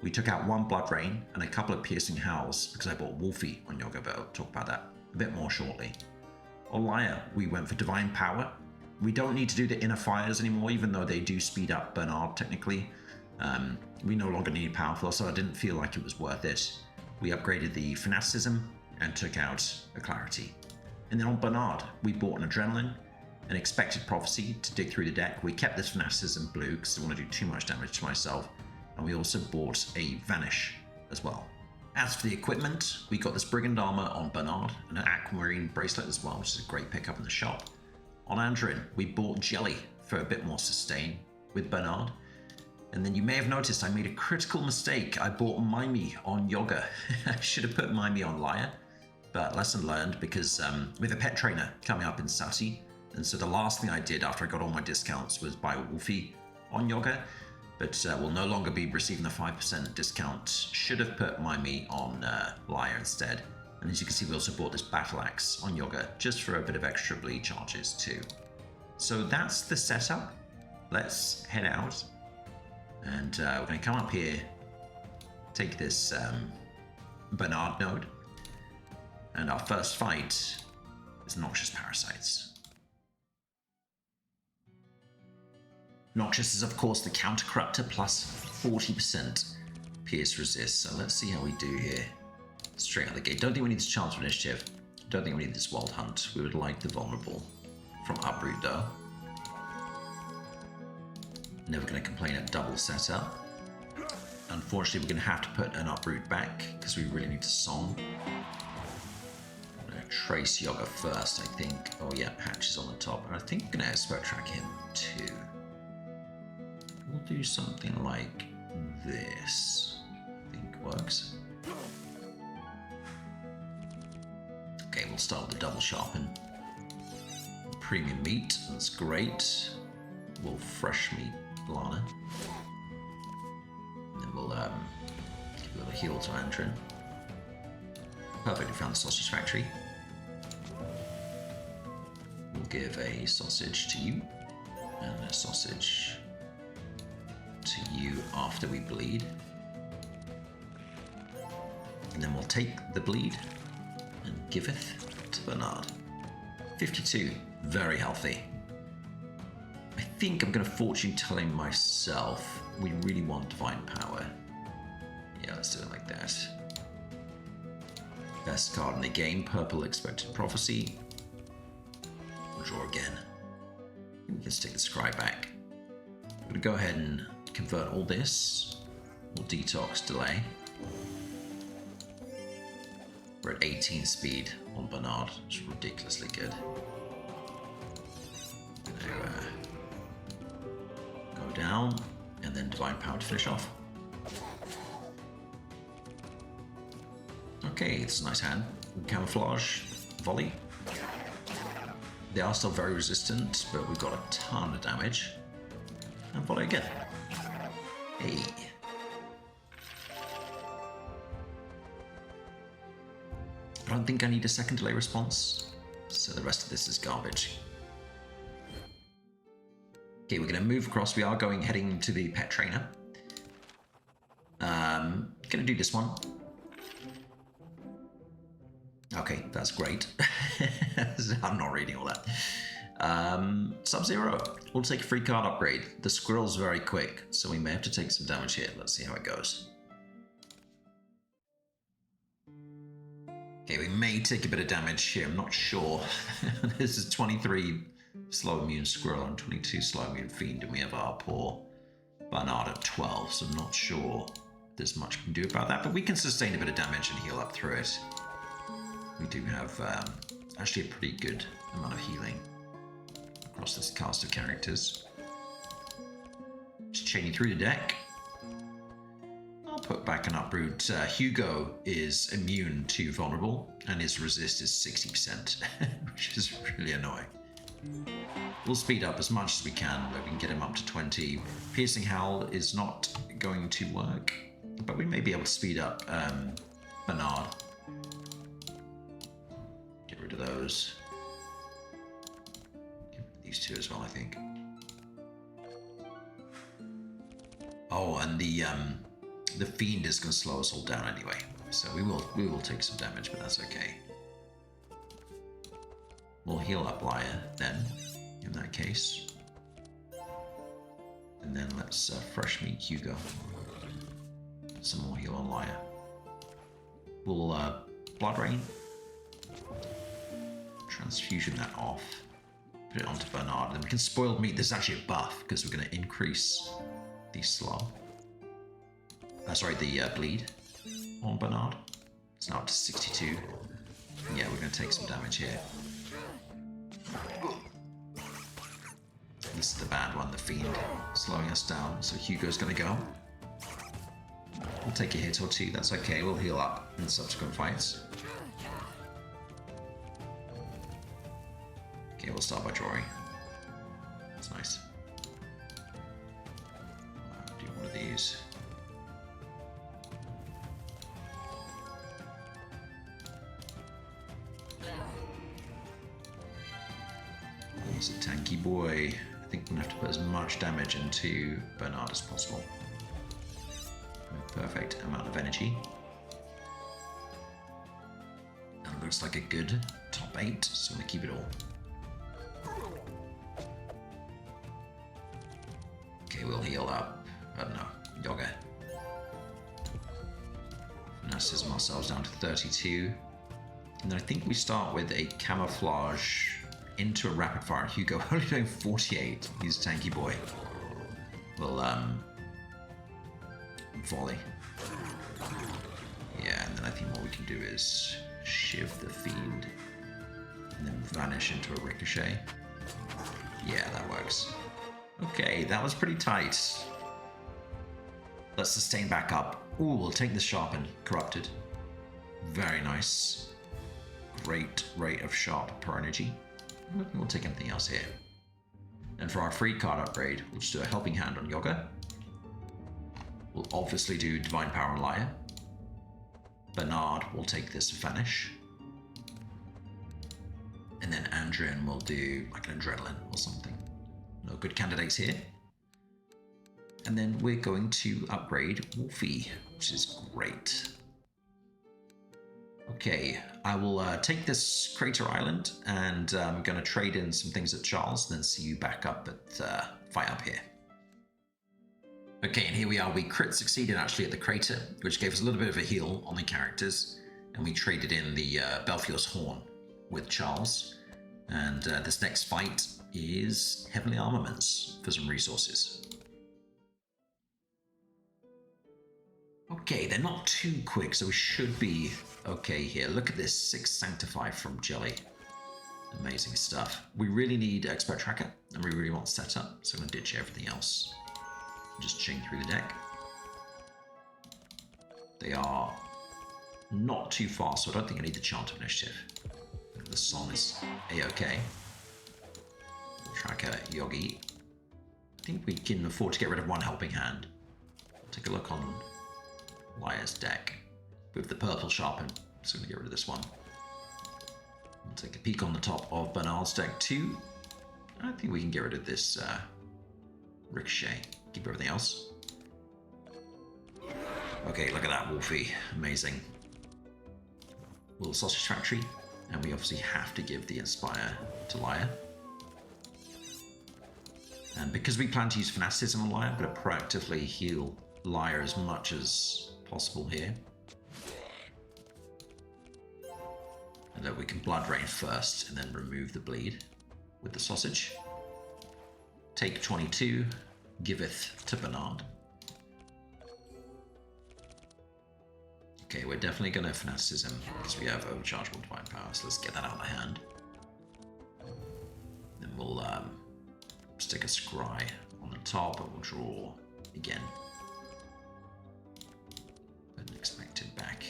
We took out 1 Blood Rain and a couple of Piercing Howls because I bought Wolfie on Yogger, but I'll talk about that a bit more shortly. On Laia, we went for Divine Power. We don't need to do the Inner Fires anymore, even though they do speed up Bernard technically. We no longer need Powerful, so I didn't feel like it was worth it. We upgraded the Fanaticism and took out a Clarity. And then on Bernard, we bought an Adrenaline, an Expected Prophecy to dig through the deck. We kept this Fanaticism blue because I didn't want to do too much damage to myself. And we also bought a Vanish as well. As for the equipment, we got this Brigand Armor on Bernard and an Aquamarine Bracelet as well, which is a great pickup in the shop. On Andrin, we bought Jelly for a bit more sustain with Bernard. And then you may have noticed I made a critical mistake. I bought Mimey on Yogger. I should have put Mimey on Laia, but lesson learned, because we have a pet trainer coming up in Sati. And so the last thing I did after I got all my discounts was buy Wolfie on Yogger. But we'll no longer be receiving the 5% discount. Should have put Mimey on Laia instead. And as you can see, we also bought this Battle Axe on Yogger, just for a bit of extra bleed charges too. So that's the setup. Let's head out. And we're going to come up here, take this Bernard node. And our first fight is Noxious Parasites. Noxious is, of course, the counter corruptor plus 40% pierce resist. So let's see how we do here. Straight out the gate. Don't think we need this chance of initiative. Don't think we need this wild hunt. We would like the vulnerable from uproot though. Never going to complain at double setup. Unfortunately, we're going to have to put an uproot back because we really need to song. I'm going to trace Yogger first, I think. Oh yeah, Hatch is on the top. And I think we're going to expert track him too. We'll do something like this. I think works. Okay, we'll start with the double sharpen. Premium meat, that's great. We'll fresh meat Lana. And then we'll give a little heal to Andrin. Perfect, we found the sausage factory. We'll give a sausage to you, and a sausage to you after we bleed. And then we'll take the bleed and giveth to Bernard. 52, very healthy. I think I'm going to fortune telling myself we really want Divine Power. Yeah, let's do it like that. Best card in the game, purple Expected Prophecy. We'll draw again. We can stick the Scry back. I'm going to go ahead and convert all this. We'll detox delay. We're at 18 speed on Bernard, which is ridiculously good. Go down, and then Divine Power to finish off. Okay, it's a nice hand. Camouflage, volley. They are still very resistant, but we've got a ton of damage. And volley again. Hey. I don't think I need a second delay response, so the rest of this is garbage. Okay, we're going to move across. We are heading to the pet trainer. Going to do this one. Okay, that's great. I'm not reading all that. Sub-Zero. We'll take a free card upgrade. The squirrel's very quick, so we may have to take some damage here. Let's see how it goes. Okay, we may take a bit of damage here. I'm not sure. This is 23 slow immune squirrel and 22 slow immune fiend, and we have our poor Bernard at 12, so I'm not sure there's much we can do about that, but we can sustain a bit of damage and heal up through it. We do have actually a pretty good amount of healing across this cast of characters. Just chaining through the deck. I'll put back an uproot. Hugo is immune to vulnerable, and his resist is 60%, which is really annoying. We'll speed up as much as we can, but we can get him up to 20. Piercing Howl is not going to work, but we may be able to speed up Bernard. Get rid of those. Get rid of these two as well, I think. Oh, and the Fiend is going to slow us all down anyway, so we will take some damage, but that's okay. We'll heal up Laia then, in that case. And then let's fresh meat Hugo. Some more heal on Laia. We'll Blood Rain. Transfusion that off. Put it onto Bernard. Then we can Spoiled Meat. There's actually a buff because we're going to increase the slow. Sorry, the bleed on Bernard. It's now up to 62. Yeah, we're going to take some damage here. This is the bad one, the Fiend, slowing us down. So Hugo's going to go. We'll take a hit or two, that's okay. We'll heal up in subsequent fights. Okay, we'll start by drawing. That's nice. Do one of these. He's a tanky boy. I think we're going to have to put as much damage into Bernard as possible. Perfect amount of energy. And it looks like a good top 8, so I'm going to keep it all. Okay, we'll heal up. I don't know, Yogger. Fanaticism ourselves down to 32. And then I think we start with a camouflage into a rapid fire. Hugo only doing 48. He's a tanky boy. We'll volley. Yeah, and then I think what we can do is shiv the Fiend and then vanish into a ricochet. Yeah, that works. Okay, that was pretty tight. Let's sustain back up. Ooh, we'll take the Sharpen, Corrupted. Very nice. Great rate of sharp per energy. We'll take anything else here. And for our free card upgrade, we'll just do a Helping Hand on Yogger. We'll obviously do Divine Power on Laia. Bernard will take this Vanish. And then Andrin will do like an Adrenaline or something. No good candidates here. And then we're going to upgrade Wolfie, which is great. Okay, I will take this Crater Island and I'm going to trade in some things at Charles and then see you back up at fight up here. Okay, and here we are. We crit succeeded actually at the crater, which gave us a little bit of a heal on the characters, and we traded in the Belfior's Horn with Charles. And this next fight is Heavenly Armaments for some resources. Okay, they're not too quick, so we should be okay here. Look at this, 6 Sanctify from Jelly. Amazing stuff. We really need Expert Tracker, and we really want Setup, so I'm going to ditch everything else. Just chain through the deck. They are not too far, so I don't think I need the Chant of Initiative. The Son is A-OK. Tracker Yogi. I think we can afford to get rid of one Helping Hand. Take a look on Laia's deck. With the purple Sharpen, so I'm going to get rid of this one. We'll take a peek on the top of Bernard's deck too. I think we can get rid of this Ricochet. Keep everything else. Okay, look at that, Wolfie. Amazing. Little Sausage Factory. And we obviously have to give the Inspire to Laia. And because we plan to use Fanaticism on Laia, I'm going to proactively heal Laia as much as possible here. And that we can Blood Rain first and then remove the bleed with the sausage. Take 22. Giveth to Bernard. Okay, we're definitely going to Fanaticism because we have overchargeable Divine Power, so let's get that out of the hand. Then we'll stick a Scry on the top and we'll draw again. Unexpected back.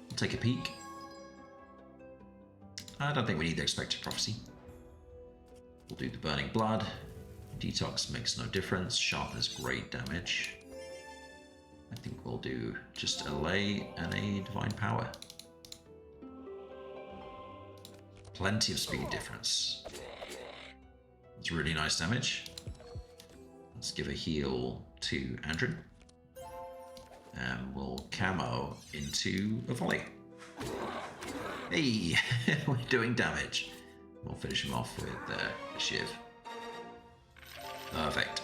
We'll take a peek. I don't think we need the expected prophecy. We'll do the burning blood. Detox makes no difference. Sharpness, great damage. I think we'll do just a lay and a divine power. Plenty of speed difference. It's really nice damage. Let's give a heal to Andrin. And we'll camo into a volley. Hey, we're doing damage. We'll finish him off with a shiv. Perfect.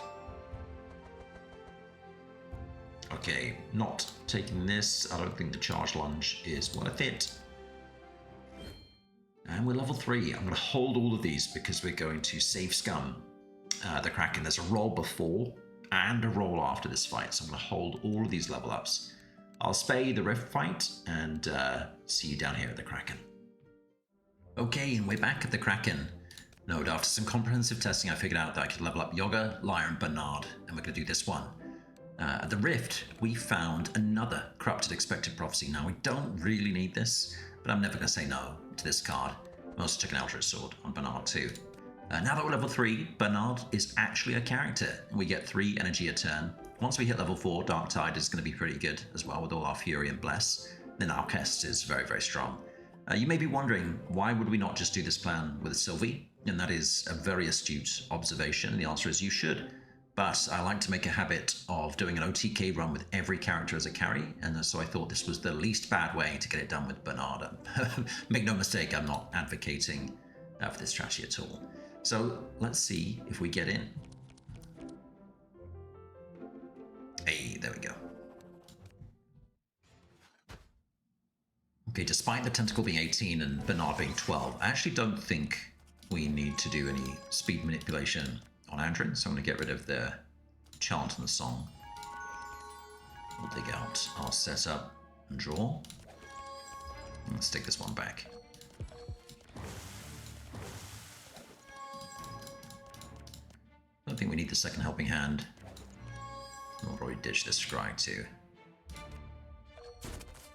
Okay, not taking this. I don't think the charge lunge is worth it. And we're level 3. I'm going to hold all of these because we're going to save scum the Kraken. There's a roll before and a roll after this fight, so I'm going to hold all of these level ups. I'll spay the Rift fight and see you down here at the Kraken. Okay, and we're back at the Kraken node. After some comprehensive testing, I figured out that I could level up Yogger, Laia, and Bernard, and we're going to do this one. At the Rift, we found another Corrupted Expected Prophecy. Now, we don't really need this, but I'm never going to say no to this card. I also took an Altruist Sword on Bernard too. Now that we're level 3, Bernard is actually a character, and we get 3 energy a turn. Once we hit level 4, Dark Tide is going to be pretty good as well with all our Fury and Bless. Then Arquest is very, very strong. You may be wondering, why would we not just do this plan with Sylvie? And that is a very astute observation. The answer is you should. But I like to make a habit of doing an OTK run with every character as a carry, and so I thought this was the least bad way to get it done with Bernard. Make no mistake, I'm not advocating for this strategy at all. So let's see if we get in. Hey, there we go. Okay, despite the Tentacle being 18 and Bernard being 12, I actually don't think we need to do any speed manipulation on Andrin, so I'm going to get rid of the chant and the song. We'll dig out our setup and draw. Let's take this one back. I don't think we need the second helping hand. We'll probably ditch this scry too.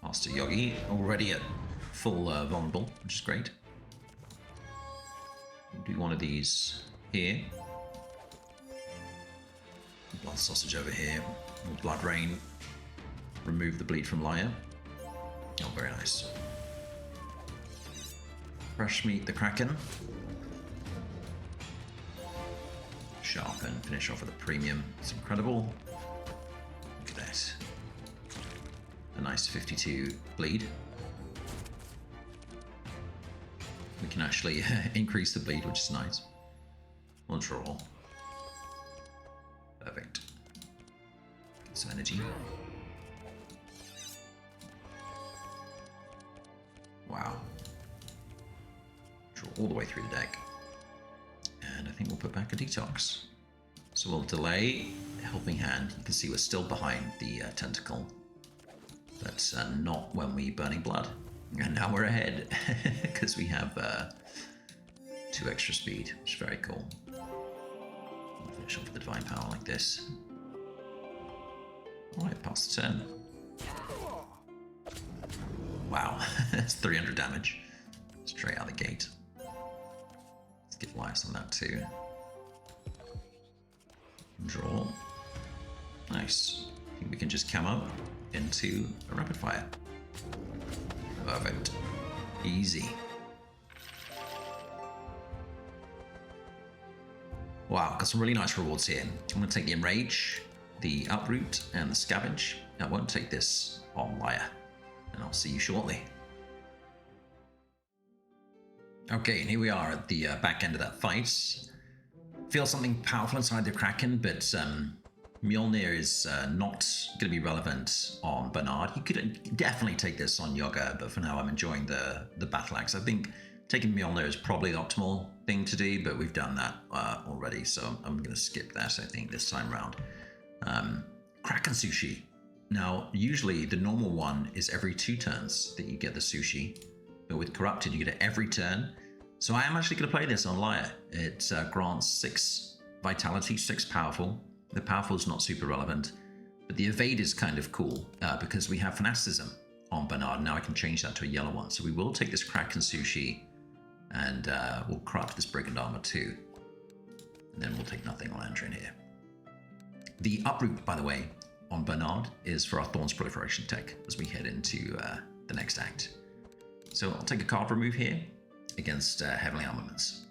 Master Yogi already at full vulnerable, which is great. We'll do one of these here. Blood Sausage over here. Blood Rain. Remove the bleed from Laia. Oh, very nice. Fresh Meat the Kraken. Sharpen, finish off with a premium. It's incredible. Look at that. A nice 52 bleed. We can actually increase the bleed, which is nice. We'll draw. Perfect. Get some energy. Wow. Draw all the way through the deck. And I think we'll put back a Detox. So we'll delay Helping Hand. You can see we're still behind the Tentacle. But not when we Burning Blood. And now we're ahead because we have 2 extra speed, which is very cool. We'll finish off with the Divine Power like this. Alright, pass the turn. Wow, that's 300 damage. Straight out the gate. Let's give lives on that too. Draw. Nice. I think we can just come up into a rapid fire. Perfect. Easy. Wow, got some really nice rewards here. I'm going to take the Enrage, the Uproot, and the Scavenge. I won't take this on Laia, and I'll see you shortly. Okay, and here we are at the back end of that fight. Feel something powerful inside the Kraken, but Mjolnir is not going to be relevant on Bernard. You could definitely take this on Yogger, but for now I'm enjoying the Battle Axe. I think taking Mjolnir is probably the optimal thing to do, but we've done that already, so I'm going to skip that, I think, this time around. Kraken Sushi. Now, usually the normal one is every 2 turns that you get the Sushi, but with Corrupted you get it every turn. So I am actually going to play this on Laia. It grants 6 Vitality, 6 Powerful, The powerful is not super relevant, but the evade is kind of cool because we have fanaticism on Bernard. Now I can change that to a yellow one. So we will take this Kraken Sushi and we'll craft this Brigand Armor too. And then we'll take nothing on Andrin here. The uproot, by the way, on Bernard is for our Thorns Proliferation tech as we head into the next act. So I'll take a card remove here against Heavenly Armaments.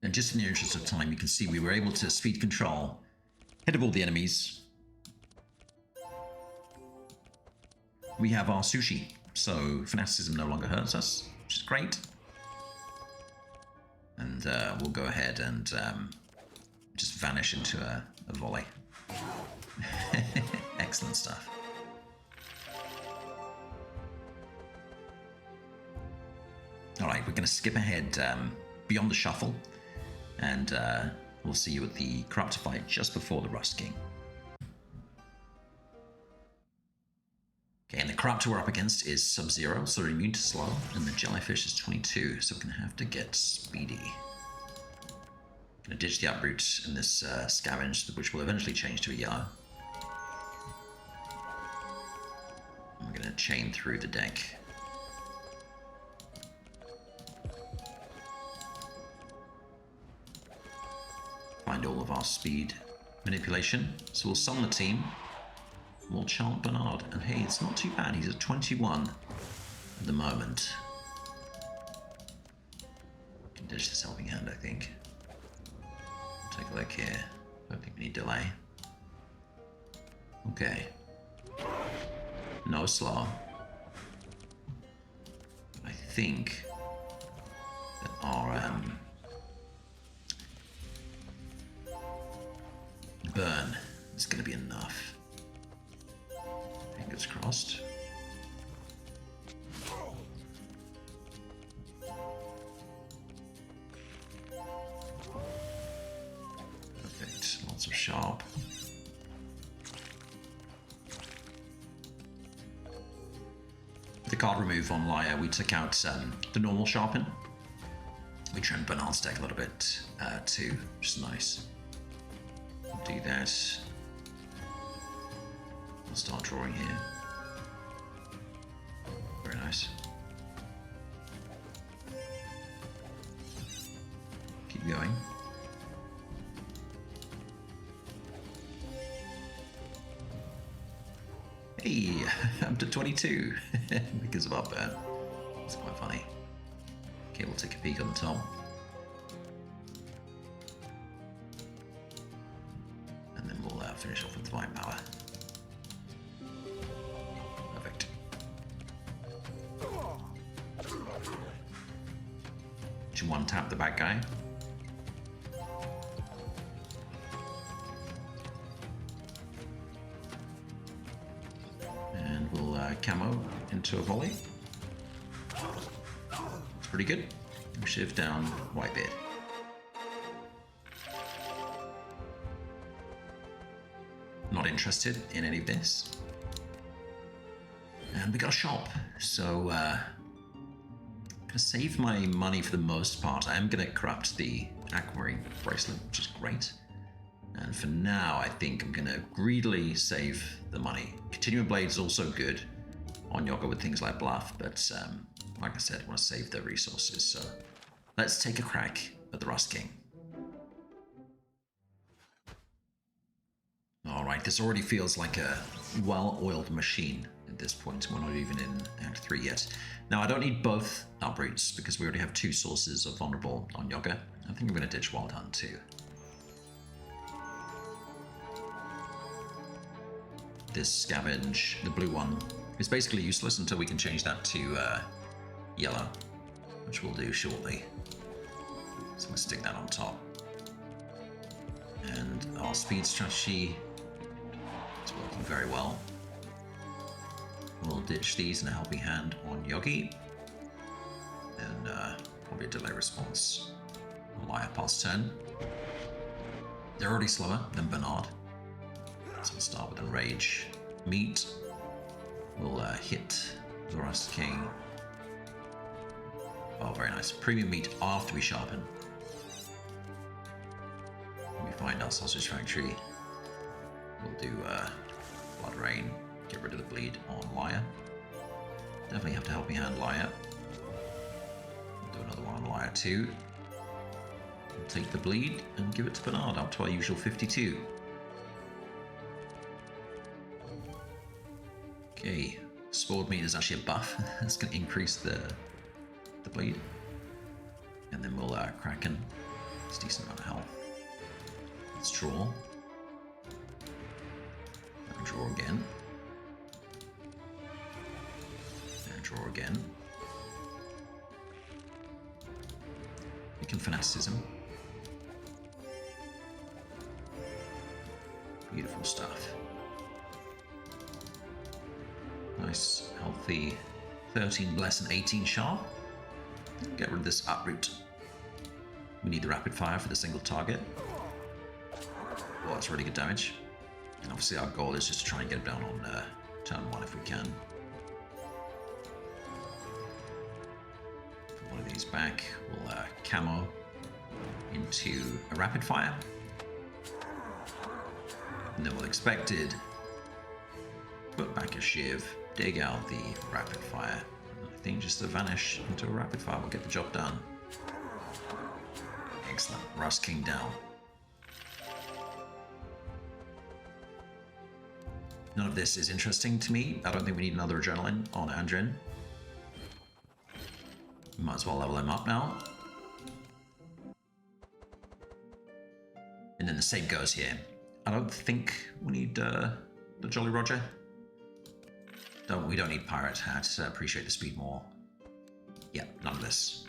And just in the interest of time, you can see we were able to speed control ahead of all the enemies. We have our sushi, so fanaticism no longer hurts us, which is great. And we'll go ahead and just vanish into a volley. Excellent stuff. All right, we're going to skip ahead beyond the shuffle, and we'll see you at the Corruptor fight just before the Rust King. Okay, and the Corruptor we're up against is Sub-Zero, so they're immune to slow, and the Jellyfish is 22, so we're going to have to get speedy. Going to ditch the uproot in this scavenge, which will eventually change to a yellow. And we're going to chain through the deck. Find all of our speed manipulation. So we'll summon the team. We'll chant Bernard. And hey, it's not too bad. He's at 21 at the moment. Can ditch this helping hand, I think. Take a look here. Don't think we need delay. Okay. No slow. I think that our burn is going to be enough. Fingers crossed. Perfect. Lots of sharp. The card remove on Laia, we took out the normal sharpen. We trimmed Bernard's deck a little bit too, which is nice. Do that. We'll start drawing here. Very nice. Keep going. Hey, I'm to 22 because of our burn. That's quite funny. Okay, we'll take a peek on the top. Finish off with Divine Power. Perfect. Should one tap the bad guy. And we'll camo into a volley. It's pretty good. We shift down Whitebeard. Not interested in any of this. And we got a shop, so I'm gonna save my money for the most part. I am gonna corrupt the Aquamarine bracelet, which is great. And for now, I think I'm gonna greedily save the money. Continuum Blade is also good on Yogger with things like Bluff, but like I said, I want to save the resources. So let's take a crack at the Rust King. Alright, this already feels like a well-oiled machine at this point. We're not even in Act 3 yet. Now, I don't need both uproots because we already have two sources of vulnerable on Yogger. I think I'm going to ditch Wild Hunt too. This scavenge, the blue one, is basically useless until we can change that to yellow, which we'll do shortly. So we'll stick that on top. And our speed strategy is working very well. We'll ditch these in a helping hand on Yogi. And probably a delay response on Laia past turn. They're already slower than Bernard. So we'll start with Enrage. Meat. We'll hit the Rust King. Oh, very nice. Premium meat after we sharpen. We find find our sausage factory. We'll do Blood Rain, get rid of the bleed on Laia. Definitely have to helping hand Laia. We'll do another one on Laia too. We'll take the bleed and give it to Bernard up to our usual 52. Okay, Sword Meat is actually a buff. That's going to increase the bleed. And then we'll Kraken. It's a decent amount of health. Let's draw. And draw again. And draw again. We can fanaticism. Beautiful stuff. Nice, healthy 13 bless and 18 sharp. Get rid of this uproot. We need the rapid fire for the single target. Oh, that's really good damage. And obviously our goal is just to try and get it down on turn 1 if we can. Put one of these back. We'll camo into a rapid fire. And then we'll expected. Put back a shiv. Dig out the rapid fire. I think just to vanish into a rapid fire will get the job done. Excellent. Rust King down. None of this is interesting to me. I don't think we need another adrenaline on Andrin. We might as well level him up now. And then the same goes here. I don't think we need the Jolly Roger. We don't need Pirate Hat. Appreciate the speed more. Yeah, none of this.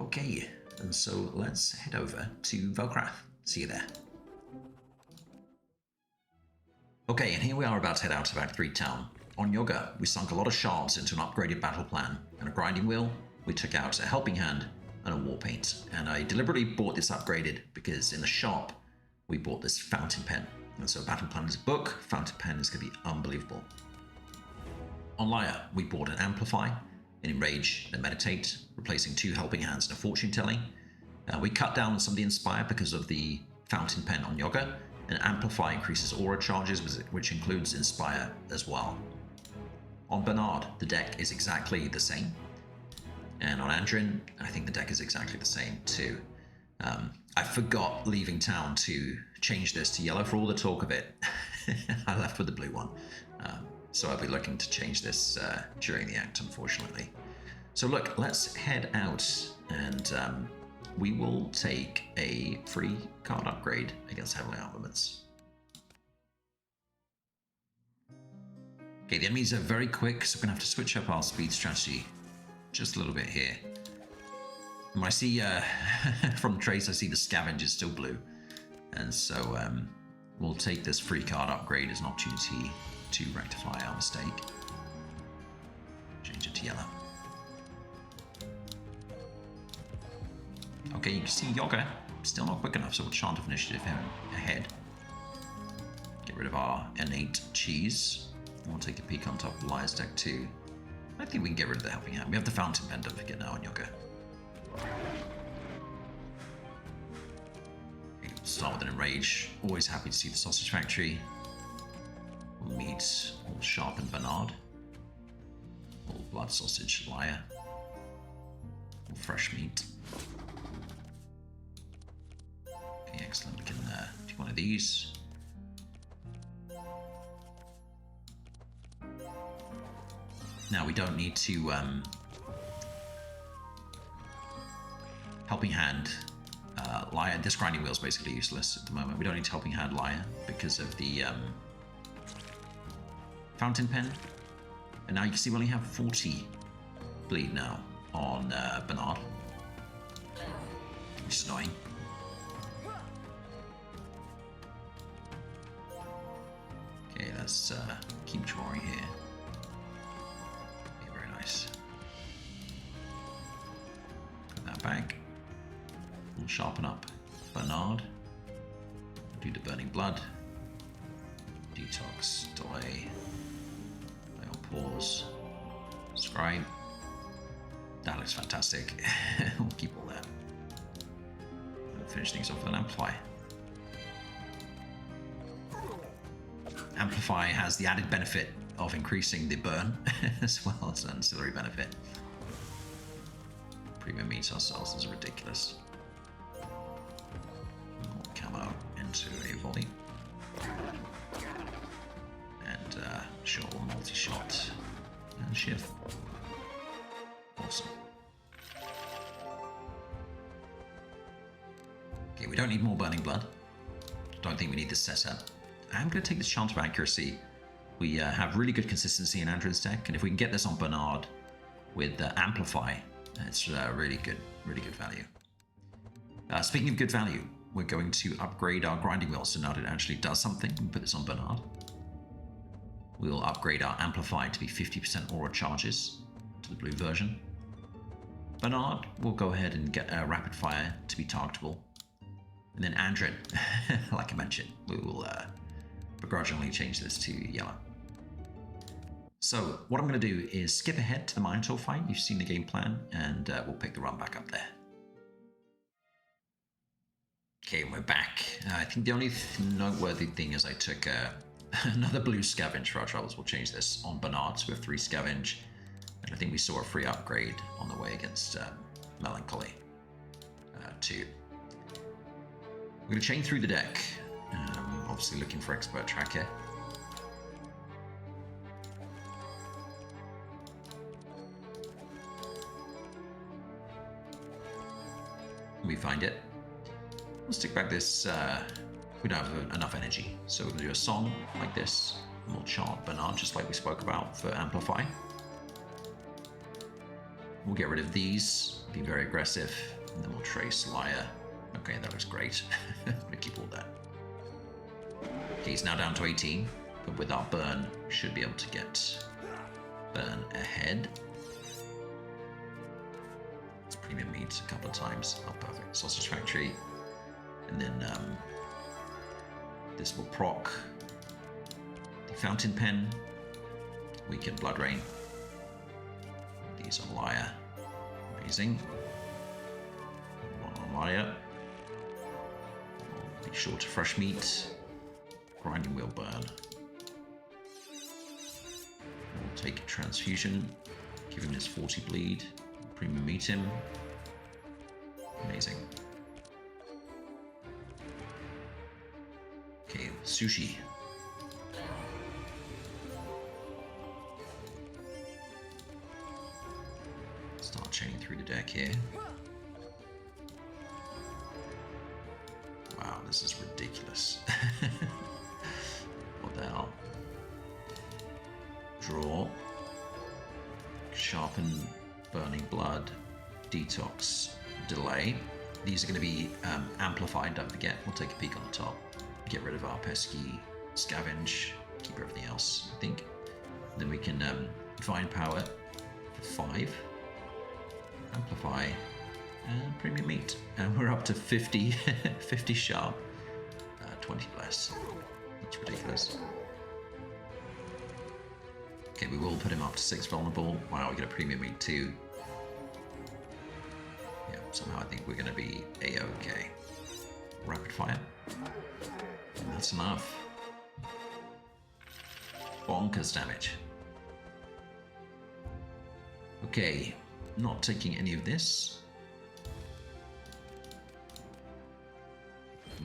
Okay, and so let's head over to Velkrath. See you there. Okay, and here we are about to head out of Act 3 Town. On Yogger, we sunk a lot of shards into an upgraded battle plan and a grinding wheel. We took out a helping hand and a war paint. And I deliberately bought this upgraded because in the shop, we bought this fountain pen. And so battle plan is a book, fountain pen is going to be unbelievable. On Laia, we bought an amplify, an enrage, and a meditate, replacing 2 helping hands and a fortune telling. We cut down on some of the inspire because of the fountain pen on Yogger, and amplify increases aura charges, which includes inspire as well. On Bernard, the deck is exactly the same. And on Andrin, I think the deck is exactly the same too. I forgot leaving town to change this to yellow for all the talk of it. I left with the blue one. So I'll be looking to change this during the act, unfortunately. So look, let's head out and we will take a free card upgrade against heavily armaments. Okay, the enemies are very quick, so we're gonna have to switch up our speed strategy just a little bit here. When I see, from the trace, I see the scavenge is still blue. And so we'll take this free card upgrade as an opportunity to rectify our mistake. Change it to yellow. Okay, you can see Yogger still not quick enough, so we'll chant of initiative him ahead. Get rid of our innate cheese. And we'll take a peek on top of Laia's deck too. I think we can get rid of the helping hand. We have the fountain pen, don't forget now on Yogger. Okay, we'll start with an enrage. Always happy to see the sausage factory. We'll meet all sharpen Bernard. All blood sausage Laia. All fresh meat. Okay, excellent. We can do one of these. Now we don't need to helping hand Laia. This grinding wheel is basically useless at the moment. We don't need to helping hand Laia because of the fountain pen. And now you can see we only have 40 bleed now on Bernard, which is annoying. Okay, let's keep drawing here. Okay, very nice. Put that back. We'll sharpen up Bernard. Do the burning blood. Detox, delay. Pause. Scribe. That looks fantastic. We'll keep all that. finish things off with an Amplify. Amplify has the added benefit of increasing the burn as well as an ancillary benefit. Premium meets ourselves is ridiculous. More camo into a volley. And sure, multi-shot and shift. Awesome. Okay, we don't need more burning blood. Don't think we need this setup. I'm going to take this chance of accuracy. We have really good consistency in Andrin's deck, and if we can get this on Bernard with Amplify, it's really good value. Speaking of good value, we're going to upgrade our grinding wheel so now it actually does something. We put this on Bernard. We'll upgrade our Amplify to be 50% aura charges to the blue version. Bernard will go ahead and get a rapid fire to be targetable. And then Andrin, like I mentioned, we will begrudgingly change this to yellow. So what I'm going to do is skip ahead to the Minotaur fight. You've seen the game plan, and we'll pick the run back up there. Okay, we're back. I think the only noteworthy thing is I took another blue scavenge for our troubles. We'll change this on Bernard, so we have 3 scavenge. And I think we saw a free upgrade on the way against Melancholy 2. We're going to chain through the deck. Obviously looking for expert tracker. We find it. We'll stick back this. We don't have enough energy, so we're going to do a song like this. And we'll chant Bernard just like we spoke about for Amplify. We'll get rid of these, be very aggressive, and then we'll trace Laia. Okay, that looks great. I'm going to keep all that. Okay, he's now down to 18, but with our burn, we should be able to get burn ahead. It's premium meat a couple of times. Oh, perfect. Sausage Factory. And then this will proc the Fountain Pen. Weaken Blood Rain. These on Laia. Amazing. One on Laia. Be sure to fresh meat. Grinding Wheel burn. We'll take a transfusion. Give him this 40 bleed. Premium meet him. Amazing. Okay, sushi. Start chaining through the deck here. Wow, this is ridiculous. What the hell? Draw. Sharpen, Burning Blood, Detox, Delay. These are going to be amplified, don't forget. We'll take a peek on the top. Get rid of our pesky scavenge. Keep everything else, I think. Then we can Divine Power for 5. Amplify. And Premium Meat. And we're up to 50, 50 sharp. 20 bless. That's ridiculous. Okay, we will put him up to 6 vulnerable. Wow, we get a Premium Meat too. Yeah, somehow I think we're going to be A-OK. Rapid Fire. And that's enough. Bonkers damage. Okay, not taking any of this.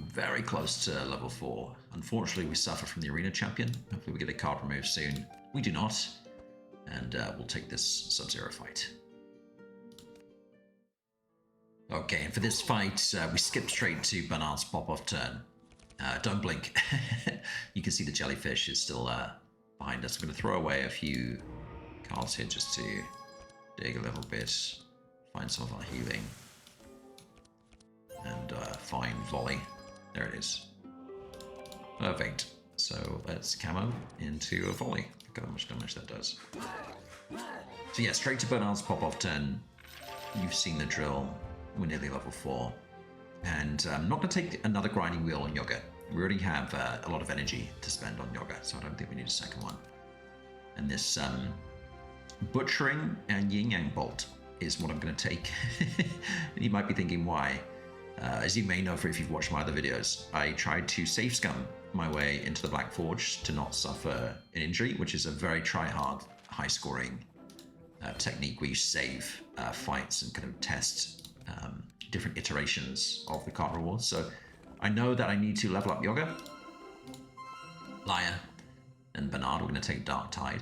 Very close to level 4. Unfortunately, we suffer from the Arena Champion. Hopefully we get a card removed soon. We do not. And we'll take this Sub-Zero fight. Okay, and for this fight, we skip straight to Bernard's pop-off turn. Don't blink. You can see the jellyfish is still behind us. We're going to throw away a few cards here just to dig a little bit, find some of our healing, and find volley. There it is. Perfect. So let's camo into a volley. Look at how much damage that does. So yeah, straight to Bernard's pop-off turn. You've seen the drill. We're nearly level 4. And I'm not going to take another grinding wheel on Yogger. We already have a lot of energy to spend on Yogger, so I don't think we need a second one. And this butchering and yin yang bolt is what I'm going to take. And you might be thinking why. As you may know if you've watched my other videos, I tried to safe scum my way into the Black Forge to not suffer an injury, which is a very try-hard, high-scoring technique where you save fights and kind of test different iterations of the card rewards. So I know that I need to level up Yogger, Laia, and Bernard. We're going to take Dark Tide.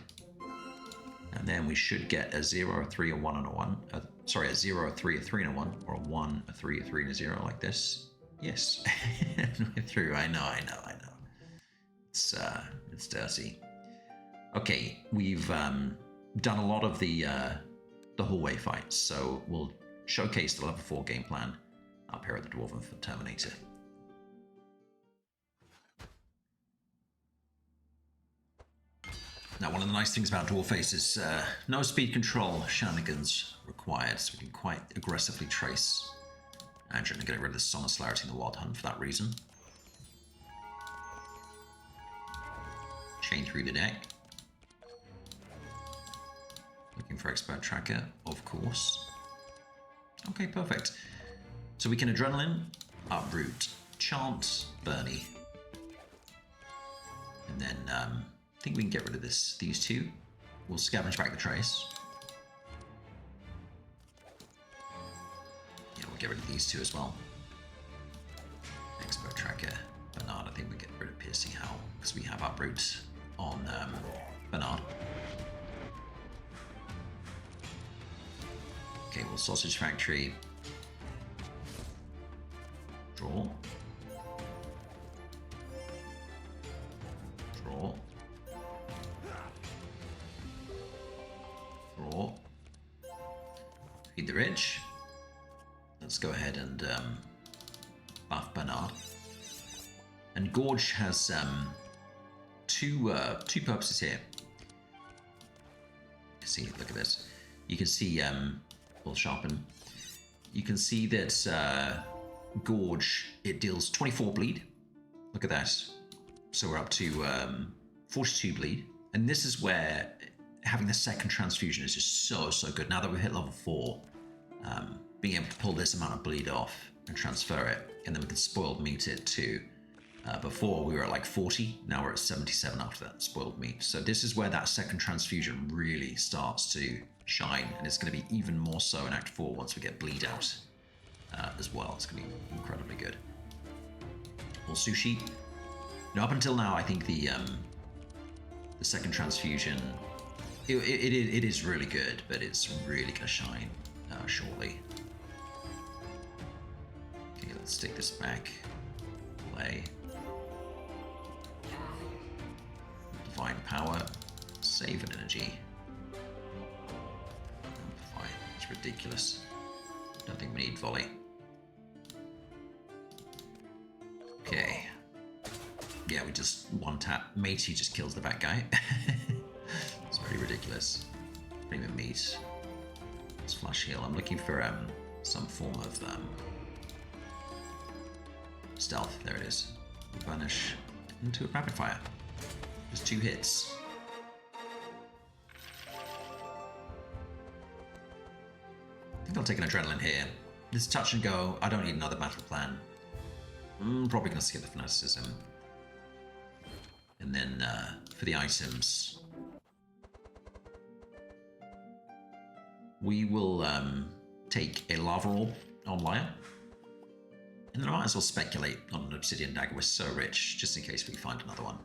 And then we should get a 0, a 3, a 1, and a 1. Sorry, a 0, a 3, a 3, and a 1. Or a 1, a 3, a 3, and a 0 like this. Yes. We're through. I know. It's dirty. Okay, we've done a lot of the hallway fights, so we'll showcase the level 4 game plan up here at the Dwarven for Terminator. Now, one of the nice things about Dwarface is no speed control shenanigans required, so we can quite aggressively trace Andrin and get rid of the Summer Celerity in the Wild Hunt for that reason. Chain through the deck. Looking for Expert Tracker, of course. Okay, perfect. So we can Adrenaline, Uproot, Chant, Bernie. And then I think we can get rid of these two. We'll scavenge back the trace. Yeah, we'll get rid of these two as well. Expert Tracker, Bernard. I think we get rid of Piercing Howl because we have Uproot on Bernard. Okay, well, Sausage Factory. Draw. Draw. Draw. Feed the Rich. Let's go ahead and buff Bernard. And Gorge has two purposes here. See, look at this. You can see, we'll sharpen. You can see that Gorge, it deals 24 bleed. Look at that. So we're up to 42 bleed. And this is where having the second transfusion is just so good. Now that we've hit level 4, being able to pull this amount of bleed off and transfer it, and then we can spoiled meat it too. Before we were at like 40, now we're at 77 after that spoiled meat. So this is where that second transfusion really starts to shine, and it's going to be even more so in Act 4 once we get bleed out as well. It's going to be incredibly good. More sushi. Now, up until now, I think the second transfusion, it is really good, but it's really going to shine shortly. Okay, let's take this back. Play. Divine Power. Save an energy. Amplify. It's ridiculous. Don't think we need volley. Okay. Yeah, we just one tap. Matey just kills the bad guy. It's very ridiculous. Premium meat. Let's flash heal. I'm looking for some form of stealth. There it is. Vanish into a rapid fire. Just 2 hits. I think I'll take an adrenaline here. This touch and go. I don't need another battle plan. Probably gonna skip the fanaticism. And then for the items, we will take a lava orb on Laia. And then I might as well speculate on an obsidian dagger. We're so rich, just in case we find another one.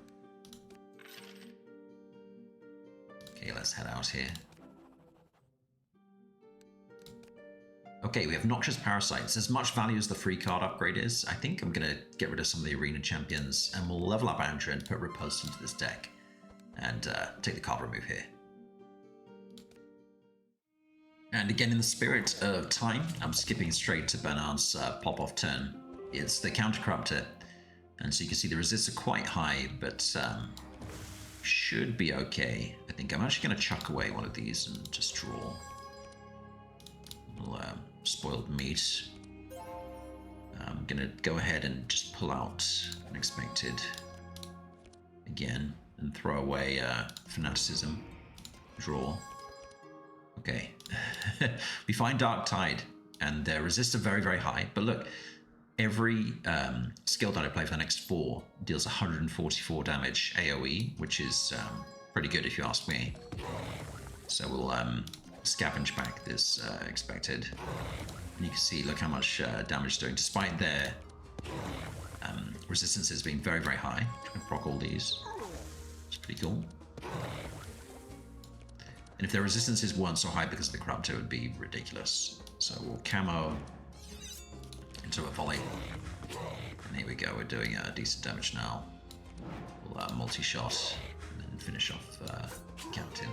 Okay, let's head out here. Okay, we have Noxious Parasites. As much value as the free card upgrade is, I think I'm going to get rid of some of the arena champions, and we'll level up Andrin, put Riposte into this deck, and take the card remove here. And again, in the spirit of time, I'm skipping straight to Bernard's pop-off turn. It's the Counter Corruptor, and so you can see the resists are quite high, but should be okay. I think I'm actually going to chuck away one of these and just draw. Little spoiled meat. I'm going to go ahead and just pull out Unexpected again and throw away Fanaticism. Draw. Okay. We find Dark Tide, and their resists are very high, but look, every skill that I play for the next 4 deals 144 damage AoE, which is pretty good if you ask me. So we'll scavenge back this expected. And you can see, look how much damage it's doing, despite their resistances being very, very high. You can proc all these. It's pretty cool. And if their resistances weren't so high because of the corruptor, it would be ridiculous. So we'll camo into a volley. And here we go, we're doing decent damage now. We'll multi-shot and then finish off Captain.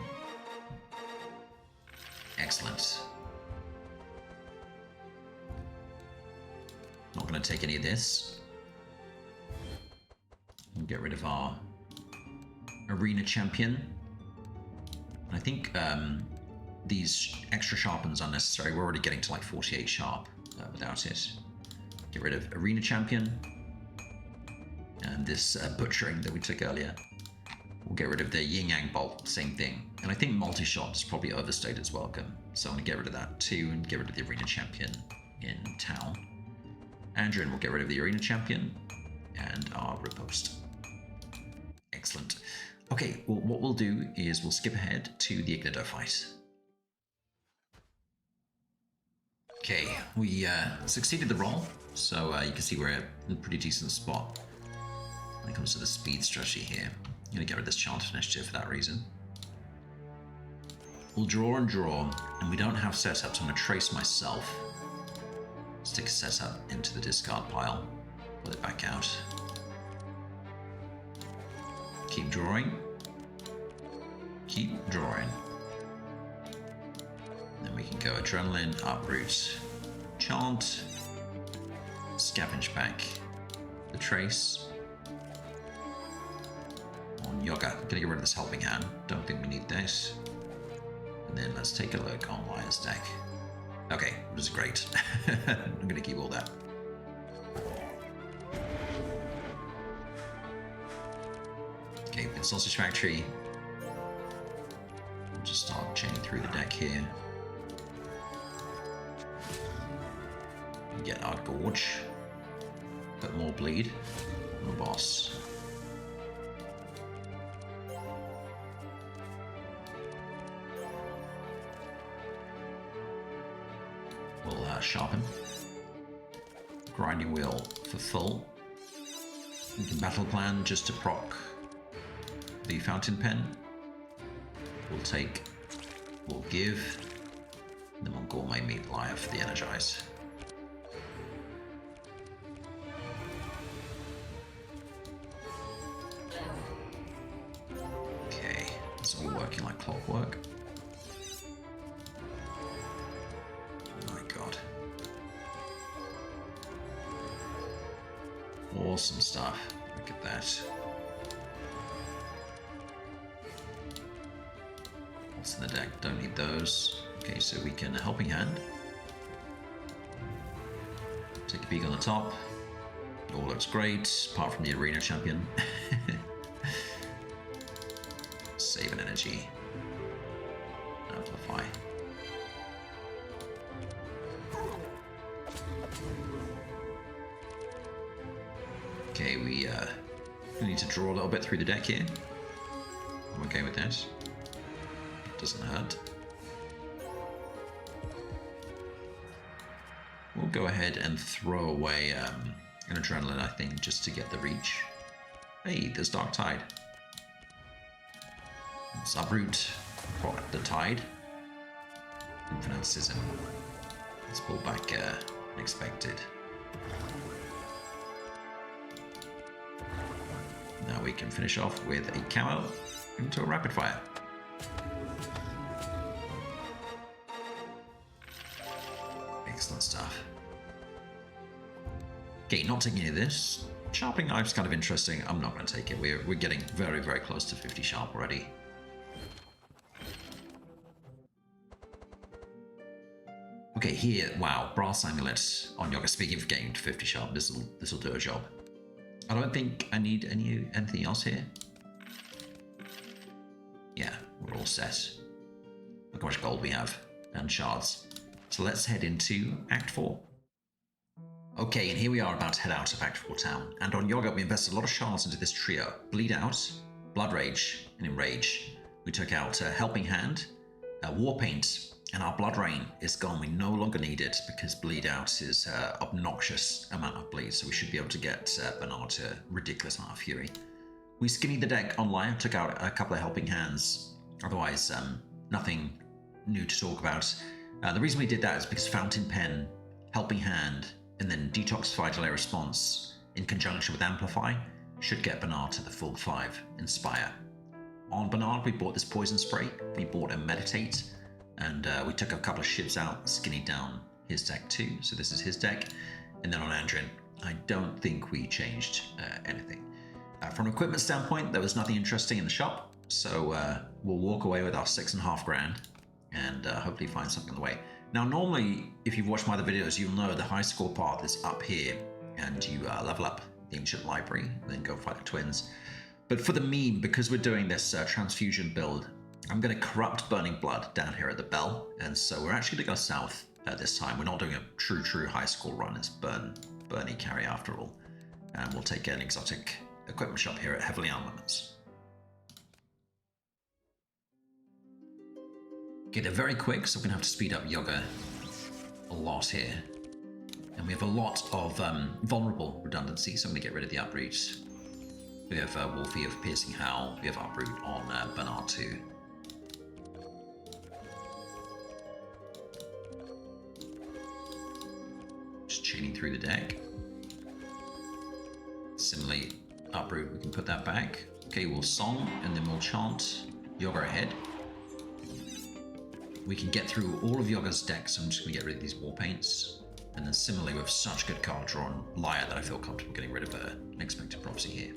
Excellent. Not going to take any of this. We'll get rid of our arena champion. I think these extra sharpens are unnecessary. We're already getting to like 48 sharp without it. Get rid of arena champion. And this butchering that we took earlier. We'll get rid of the yin yang bolt, same thing. And I think multi-shot is probably overstated its welcome. So I'm going to get rid of that too and get rid of the arena champion in town. Andrin will get rid of the arena champion and our riposte. Excellent. Okay, well, what we'll do is we'll skip ahead to the Ignido fight. Okay, we succeeded the roll, so you can see we're at a pretty decent spot when it comes to the speed strategy here. I'm going to get rid of this chant initiative for that reason. We'll draw and draw, and we don't have setup, so I'm going to trace myself. Stick a setup into the discard pile, pull it back out. Keep drawing. Keep drawing. Then we can go Adrenaline, Uproot, Chant, scavenge back the trace. On Yogger, I'm gonna get rid of this helping hand. Don't think we need this. And then let's take a look on Laia's deck. Okay, this is great. I'm gonna keep all that. Okay, with Sausage Factory. We'll just start chaining through the deck here. Get our Gorge. Put more bleed on the boss. We'll sharpen. Grinding Wheel for full. We can battle plan just to proc the Fountain Pen. We'll take, we'll give, and then we'll Gourmet Meat Laia for the Energize. Okay, it's all working like clockwork. Oh my god. Awesome stuff. Look at that. What's in the deck? Don't need those. Okay, so we can Helping Hand. Take a peek on the top. It all looks great, apart from the Arena Champion. Save an energy. Amplify. Okay, we need to draw a little bit through the deck here. I'm okay with this. Doesn't hurt. We'll go ahead and throw away an Adrenaline, I think, just to get the reach. Hey, there's Dark Tide. Let's uproot the Tide. Infinite Schism. Let's pull back Unexpected. Now we can finish off with a camo into a rapid fire. Excellent stuff. Okay, not taking any of this. Sharpening Knife's kind of interesting. I'm not going to take it. We're getting very, very close to 50 sharp already. Okay, here, wow, Brass Amulet on Yogger. Speaking of getting to 50 sharp, this will do a job. I don't think I need anything else here. Yeah, we're all set. Look how much gold we have and shards. So let's head into Act 4. Okay, and here we are about to head out of Act 4 Town, and on Yogger we invested a lot of shards into this trio. Bleed Out, Blood Rage, and Enrage. We took out Helping Hand, War Paint, and our Blood Rain is gone. We no longer need it because Bleed Out is obnoxious amount of bleed, so we should be able to get Bernard to a ridiculous amount of fury. We skinnied the deck on Laia, took out a couple of Helping Hands, otherwise nothing new to talk about. The reason we did that is because Fountain Pen, Helping Hand, and then Detoxify Delay Response in conjunction with Amplify should get Bernard to the full 5 Inspire. On Bernard, we bought this Poison Spray, we bought a Meditate, and we took a couple of shivs out, skinnied down his deck too, so this is his deck. And then on Andrin, I don't think we changed anything. From an equipment standpoint, there was nothing interesting in the shop, so we'll walk away with our 6.5 grand and hopefully find something on the way. Now, normally, if you've watched my other videos, you'll know the high score path is up here, and you level up the Ancient Library, and then go fight the twins. But for the meme, because we're doing this transfusion build, I'm going to corrupt Burning Blood down here at the bell, and so we're actually going to go south this time. We're not doing a true high score run. It's Bernie carry after all, and we'll take an exotic equipment shop here at Heavily Armaments. Okay, they're very quick, so we're going to have to speed up Yogger a lot here. And we have a lot of vulnerable redundancy, so I'm going to get rid of the uproots. We have Wolfie of Piercing Howl, we have uproot on Bernard too. Just chaining through the deck. Similarly, uproot, we can put that back. Okay, we'll song, and then we'll chant Yogger ahead. We can get through all of Yogger's decks, so I'm just going to get rid of these War Paints. And then similarly, we have such good card draw on Laia that I feel comfortable getting rid of an Expected Prophecy here.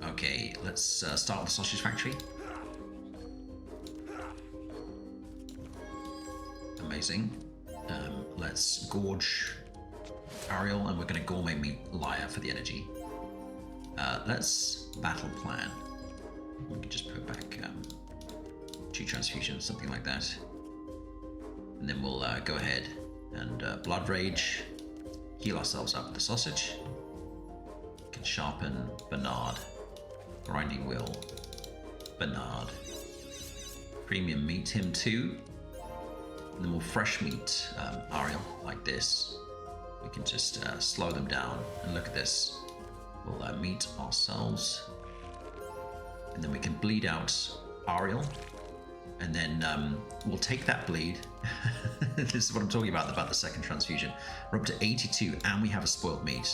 Okay, let's start with the Sausage Factory. Amazing. Let's Gorge Ariel, and we're going to Gourmet Meat Laia for the energy. Let's Battle Plan. We can just put back 2 transfusions, something like that. And then we'll go ahead and Blood Rage, heal ourselves up with the Sausage. We can sharpen Bernard, Grinding Wheel, Bernard. Premium Meat him too. And then we'll Fresh Meat Ariel like this. We can just slow them down, and look at this. We'll meet ourselves. And then we can bleed out Ariel, and then we'll take that bleed. This is what I'm talking about the second transfusion. We're up to 82, and we have a spoiled meat.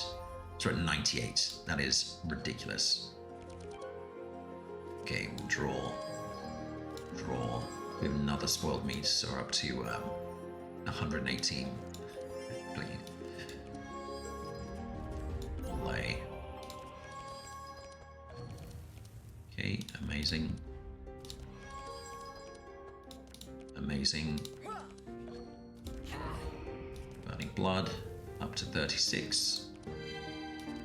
So we're at 98. That is ridiculous. Okay, we'll draw. We have another spoiled meat, so we're up to 118 bleed. We'll lay. Okay, amazing. Amazing. Burning Blood, up to 36.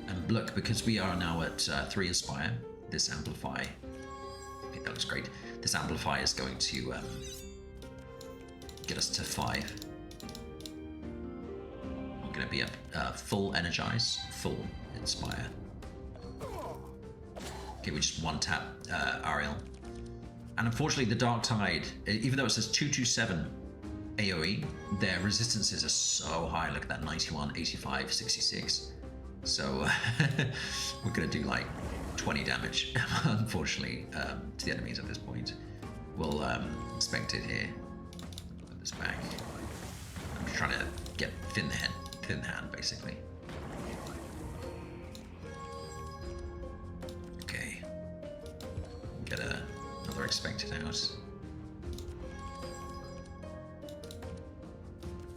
And look, because we are now at 3 Inspire, this Amplify, okay, that looks great. This Amplify is going to get us to 5. I'm going to be up full Energize, full Inspire. Okay, we just one tap Ariel. And unfortunately, the Dark Tide, even though it says 227 AoE, their resistances are so high. Look at that, 91, 85, 66. So we're going to do like 20 damage, unfortunately, to the enemies at this point. We'll inspect it here. Put this back. I'm just trying to get thin hand, basically. Get another Expected out.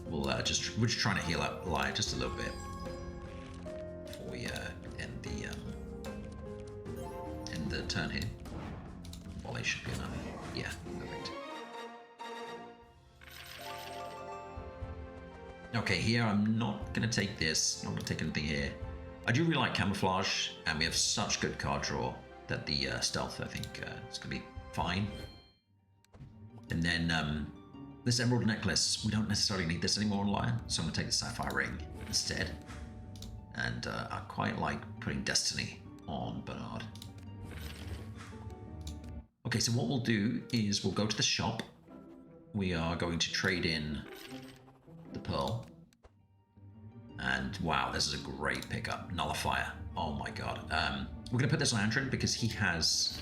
We're just trying to heal up Laia just a little bit before we end the turn here. Volley should be enough. Yeah, perfect. Okay, here I'm not gonna take this. Not gonna take anything here. I do really like Camouflage, and we have such good card draw that the stealth, I think, is going to be fine. And then This emerald necklace, we don't necessarily need this anymore on Laia, so I'm going to take the sapphire ring instead. And I quite like putting Destiny on Bernard. Okay, so what we'll do is we'll go to the shop. We are going to trade in the pearl. And wow, this is a great pickup. Nullifier. Oh my god. We're going to put this on Andrin because he has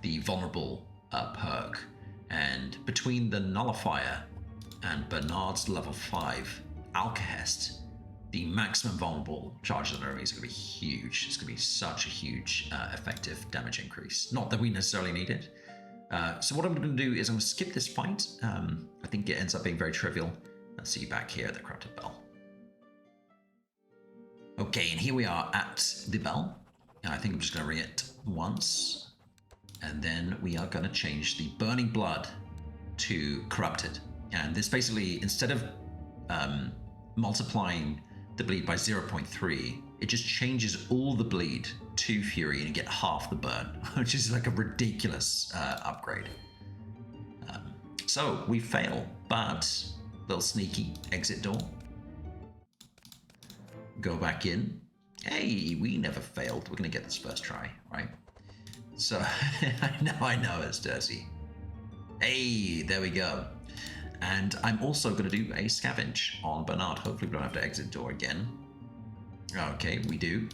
the vulnerable perk. And between the Nullifier and Bernard's level 5 Alkahest, the maximum vulnerable charges on enemies are going to be huge. It's going to be such a huge effective damage increase. Not that we necessarily need it. So what I'm going to do is I'm going to skip this fight. I think it ends up being very trivial. Let's see you back here at the Corrupted Bell. Okay, and here we are at the bell. I think I'm just going to ring it once. And then we are going to change the Burning Blood to Corrupted. And this basically, instead of multiplying the bleed by 0.3, it just changes all the bleed to Fury and you get half the burn, which is like a ridiculous upgrade. So we fail, but little sneaky exit door. Go back in. Hey, we never failed. We're going to get this first try, right? So, I know it's dirty. Hey, there we go. And I'm also going to do a scavenge on Bernard. Hopefully we don't have to exit door again. Okay, we do.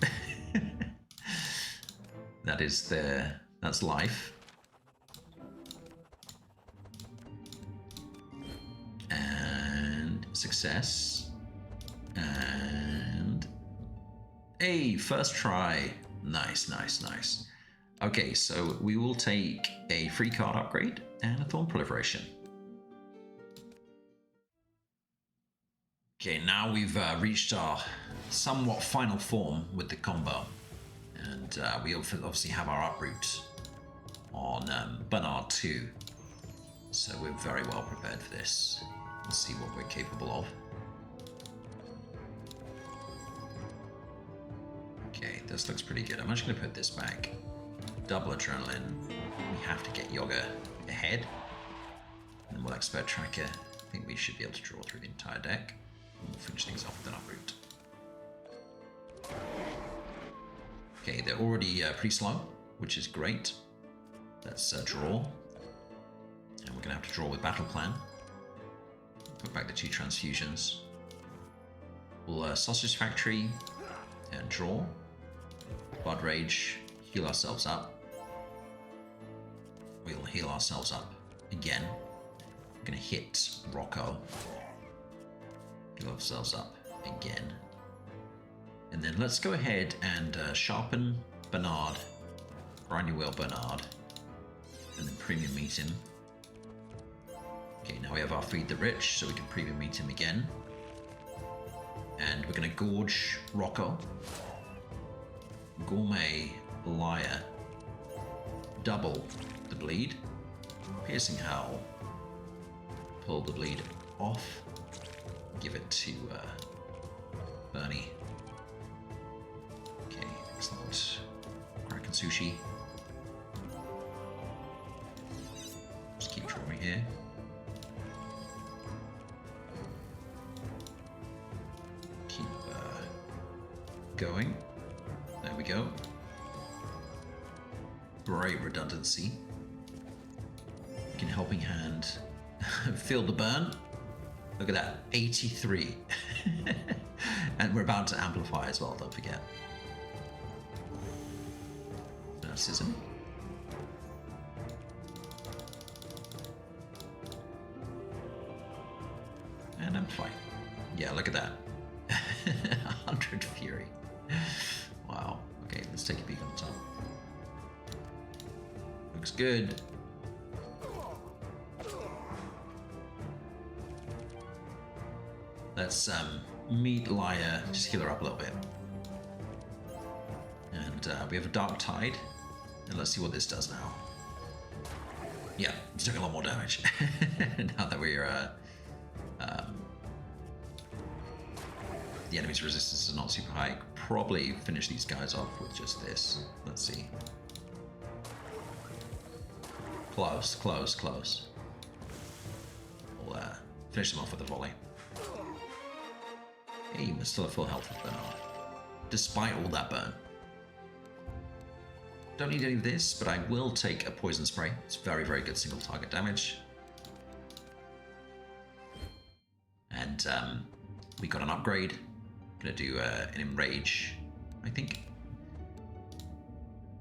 That's life. And success. And hey, first try. Nice, nice, nice. Okay, so we will take a free card upgrade and a Thorn Proliferation. Okay, now we've reached our somewhat final form with the combo. And we obviously have our uproot on Bernard 2. So we're very well prepared for this. Let's see what we're capable of. Okay, this looks pretty good. I'm actually going to put this back. Double adrenaline. We have to get Yogger ahead. And we'll expert tracker. I think we should be able to draw through the entire deck. And we'll finish things off with an uproot. Okay, they're already pretty slow, which is great. Let's draw. And we're going to have to draw with Battle Plan. Put back the 2 transfusions. We'll Sausage Factory and draw. Blood Rage, heal ourselves up. We'll heal ourselves up again. We're going to hit Rocco. Heal ourselves up again. And then let's go ahead and sharpen Bernard. Grind your wheel Bernard. And then premium meet him. Okay, now we have our Feed the Rich, so we can premium meet him again. And we're going to gorge Rocco. Gourmet Laia. Double the bleed. Piercing Howl. Pull the bleed off. Give it to Bernie. Okay, excellent. Kraken Sushi. Just keep drawing here. Keep going. There we go. Great redundancy. We can Helping Hand feel the burn. Look at that, 83. And we're about to amplify as well, don't forget. Narcissism. And amplify. Yeah, look at that. 100 Fury. Wow. Okay, let's take a peek on the top. Looks good. Let's meet Laia, just heal her up a little bit. And we have a Dark Tide. And let's see what this does now. Yeah, it's doing a lot more damage. Now that we're... the enemy's resistance is not super high. Probably finish these guys off with just this. Let's see. Close, close, close. We'll Finish him off with a volley. Hey, we're still at full health with Bernard. Despite all that burn. Don't need any of this, but I will take a poison spray. It's very, very good single target damage. And we got an upgrade. Gonna do an enrage, I think.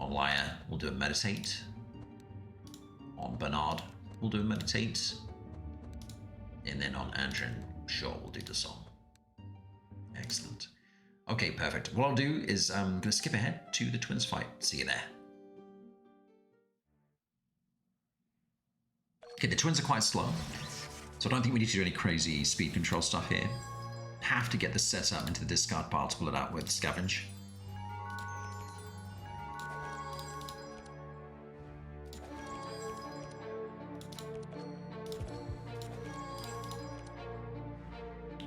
On Laia, we'll do a meditate. On Bernard, we'll do a meditate. And then on Andrin, sure, we'll do the song. Excellent. Okay, perfect. What I'll do is I'm gonna skip ahead to the twins fight. See you there. Okay, the twins are quite slow, so I don't think we need to do any crazy speed control stuff here. Have to get this set up into the discard pile to pull it out with Scavenge.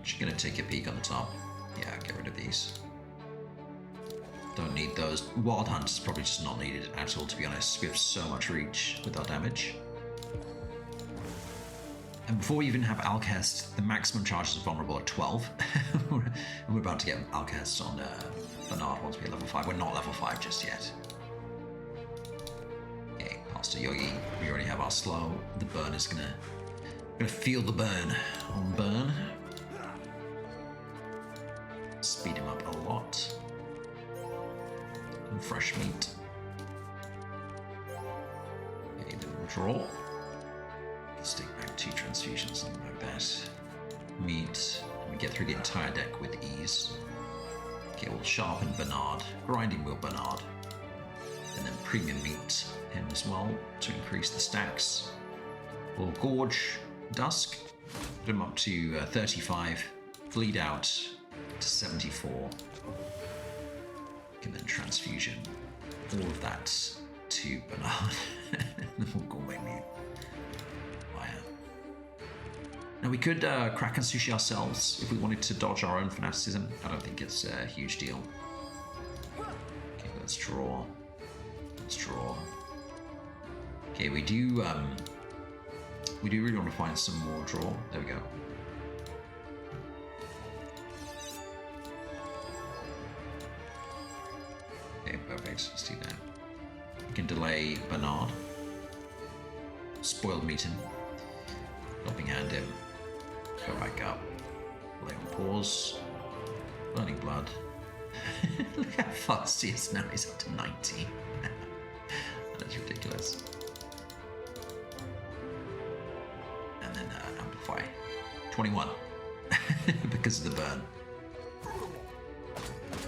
Just gonna take a peek on the top. Yeah, get rid of these. Don't need those. Wild Hunt is probably just not needed at all, to be honest. We have so much reach with our damage. And before we even have Alcest, the maximum charges are vulnerable at 12. And we're about to get Alcest on Bernard once we're level 5. We're not level 5 just yet. Okay, pass to Yogi. We already have our slow. The burn is gonna feel the burn on burn. Speed him up a lot. And fresh meat. Okay, then we'll draw. Stick back 2 transfusions, something like that. Meat. We get through the entire deck with ease. Okay, we'll sharpen Bernard. Grinding Wheel Bernard. And then premium meat him as well to increase the stacks. We'll gorge Dusk. Put him up to 35. Bleed out to 74. And then transfusion. All of that to Bernard. And then we'll go away meat. Now we could crack and sushi ourselves if we wanted to dodge our own fanaticism. I don't think it's a huge deal. Okay, let's draw. Let's draw. Okay, we do really want to find some more draw. There we go. Okay, perfect. Let's do that. We can delay Bernard. Spoiled meat him. Helping hand him. Go back up. Lay on pause. Burning blood. Look how fast he is now. He's up to 90. That's ridiculous. And then amplify. 21. Because of the burn.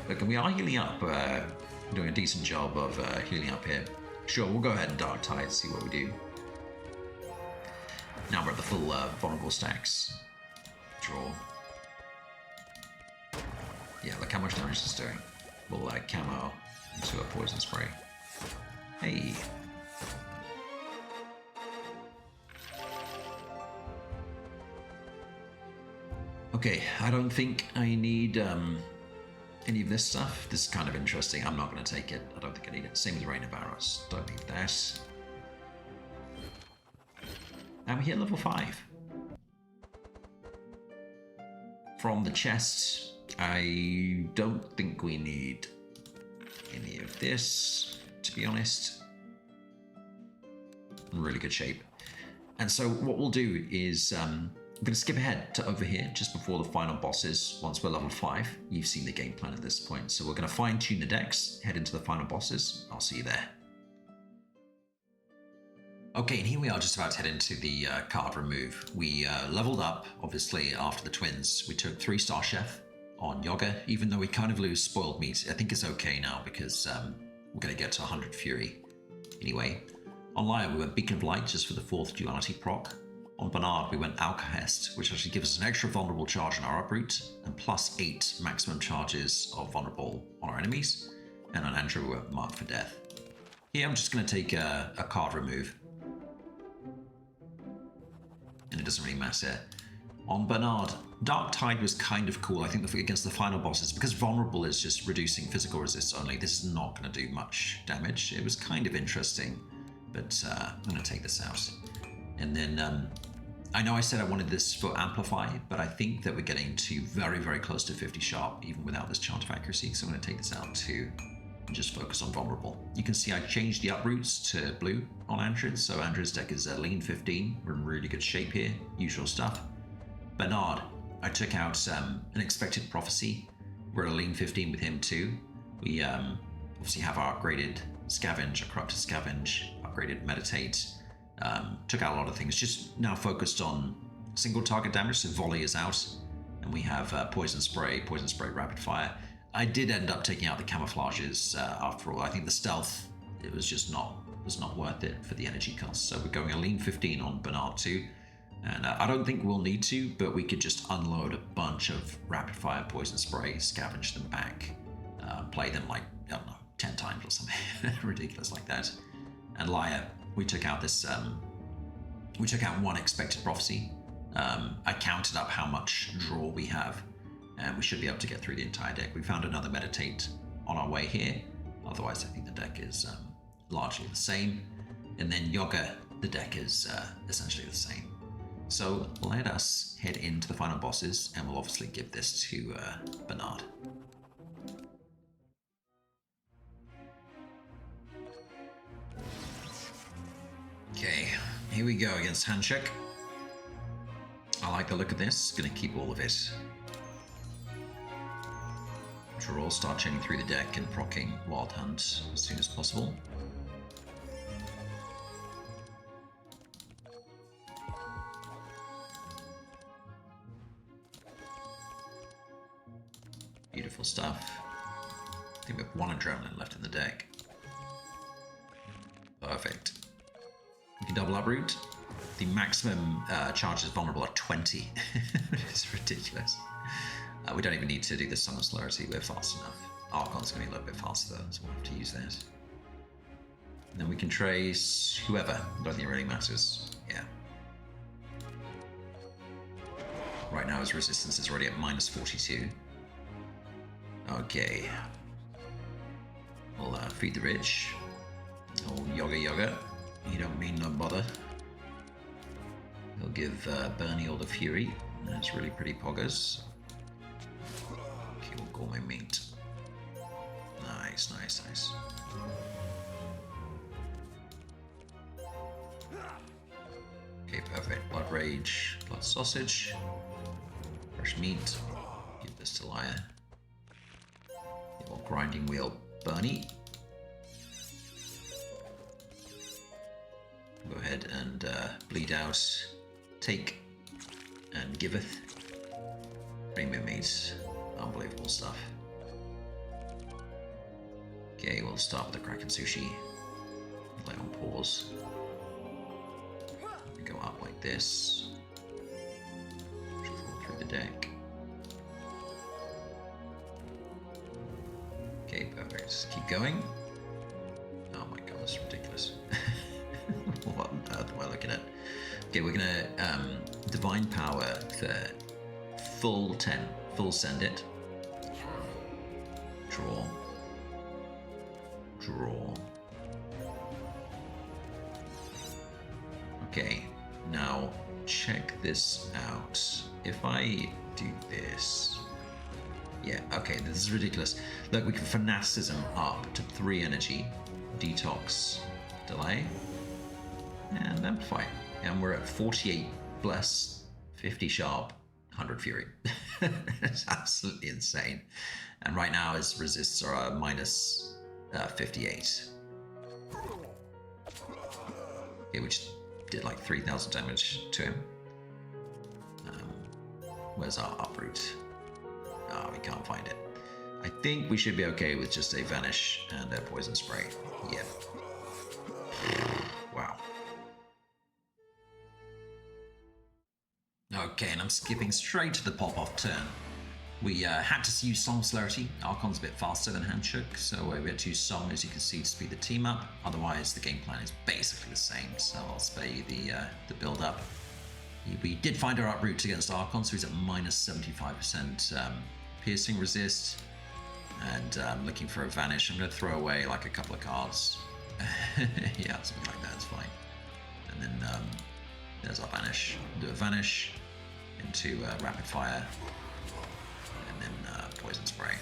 Look, and we are healing up. Doing a decent job of healing up here. Sure, we'll go ahead and Dark Tide, see what we do. Now we're at the full vulnerable stacks. Draw. Yeah, look how much damage it's doing. We'll camo into a poison spray. Hey. Okay, I don't think I need any of this stuff. This is kind of interesting. I'm not going to take it. I don't think I need it. Same with Rain of Arrows. Don't need that. And we hit level 5. From the chest, I don't think we need any of this, to be honest. In really good shape. And so what we'll do is, I'm going to skip ahead to over here, just before the final bosses, once we're level 5. You've seen the game plan at this point. So we're going to fine tune the decks, head into the final bosses. I'll see you there. Okay, and here we are just about to head into the card remove. We leveled up, obviously, after the twins. We took 3-star Chef on Yogger, even though we kind of lose Spoiled Meat. I think it's okay now because we're going to get to 100 Fury. Anyway, on Laia, we went Beacon of Light just for the 4th duality proc. On Bernard, we went Alcahest, which actually gives us an extra vulnerable charge on our uproot, and plus 8 maximum charges of vulnerable on our enemies. And on Andrin, we went Mark for Death. Here, I'm just going to take a card remove. And it doesn't really matter. On Bernard, Dark Tide was kind of cool, I think, against the final bosses, because vulnerable is just reducing physical resist only. This is not going to do much damage. It was kind of interesting, but I'm going to take this out. And then I know I said I wanted this for Amplify, but I think that we're getting to very, very close to 50 sharp, even without this chart of accuracy. So I'm going to take this out too and just focus on vulnerable. You can see I changed the uproots to blue on Andrin. So Andrin's deck is lean 15. We're in really good shape here, usual stuff. Bernard, I took out an Expected Prophecy. We're at a lean 15 with him too. We obviously have our upgraded Scavenge, a Corrupted Scavenge, upgraded Meditate. Took out a lot of things, just now focused on single target damage, so volley is out, and we have poison spray, rapid fire. I did end up taking out the camouflages after all. I think the stealth, it was just not worth it for the energy cost. So we're going a lean 15 on Bernard too, and I don't think we'll need to, but we could just unload a bunch of rapid fire, poison spray, scavenge them back, play them like, I don't know, 10 times or something ridiculous like that. And Laia, we took out this, we took out one Expected Prophecy. I counted up how much draw we have, and we should be able to get through the entire deck. We found another Meditate on our way here. Otherwise, I think the deck is largely the same. And then Yogger, the deck is essentially the same. So let us head into the final bosses, and we'll obviously give this to Bernard. Okay, here we go against Handshake. I like the look of this, gonna keep all of it. Draw, start chaining through the deck and proccing Wild Hunt as soon as possible. Beautiful stuff. I think we have one adrenaline left in the deck. Perfect. We can double uproot. The maximum charges vulnerable are 20. It's ridiculous. We don't even need to do the Song of Celerity. We're fast enough. Archon's going to be a little bit faster though, so we'll have to use that. And then we can trace whoever. I don't think it really matters. Yeah. Right now his resistance is already at minus 42. Okay. We'll feed the rich. Oh, Yogger. You don't mean no bother. He'll give Bernie all the fury. That's really pretty poggers. Kill gourmet meat. Nice. Okay, perfect. Blood rage, blood sausage, fresh meat. Give this to Laia. Your grinding wheel, Bernie. Go ahead and bleed out, take, and giveth. Premium meat, unbelievable stuff. Okay, we'll start with the Kraken Sushi. Play on pause. And go up like this. Shuffle through the deck. Okay, perfect. Keep going. Oh my god, that's ridiculous. What on earth am I looking at? Okay, we're gonna Divine Power for full 10. Full send it. Draw. Okay, now check this out. If I do this... Yeah, okay, this is ridiculous. Look, we can Fanaticism up to 3 energy. Detox. Delay. And Amplify. And we're at 48 bless, 50 sharp, 100 fury. It's absolutely insane. And right now his resists are minus 58. Okay, which did like 3,000 damage to him. Where's our uproot? Ah, we can't find it. I think we should be okay with just a Vanish and a Poison Spray. Yeah. Wow. Okay, and I'm skipping straight to the pop-off turn. We had to use Song Celerity. Archon's a bit faster than Handshook, so we had to use Song, as you can see, to speed the team up. Otherwise, the game plan is basically the same, so I'll spare you the build-up. We did find our uproot against Archon, so he's at minus 75% piercing resist. And I'm looking for a Vanish. I'm going to throw away like a couple of cards. Yeah, something like that is fine. And then There's our vanish. Do a vanish into rapid fire, and then poison spray.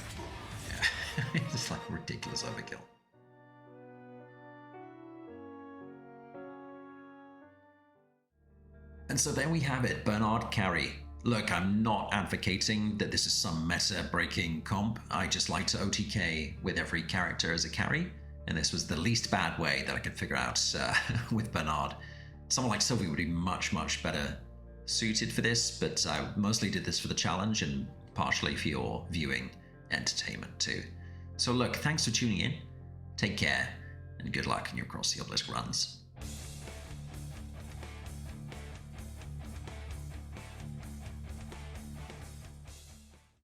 Yeah, it's like ridiculous overkill. And so there we have it, Bernard carry. Look, I'm not advocating that this is some meta-breaking comp. I just like to OTK with every character as a carry, and this was the least bad way that I could figure out with Bernard. Someone like Sylvie would be much, much better suited for this, but I mostly did this for the challenge and partially for your viewing entertainment too. So look, thanks for tuning in, take care, and good luck in your Cross the Obelisk runs.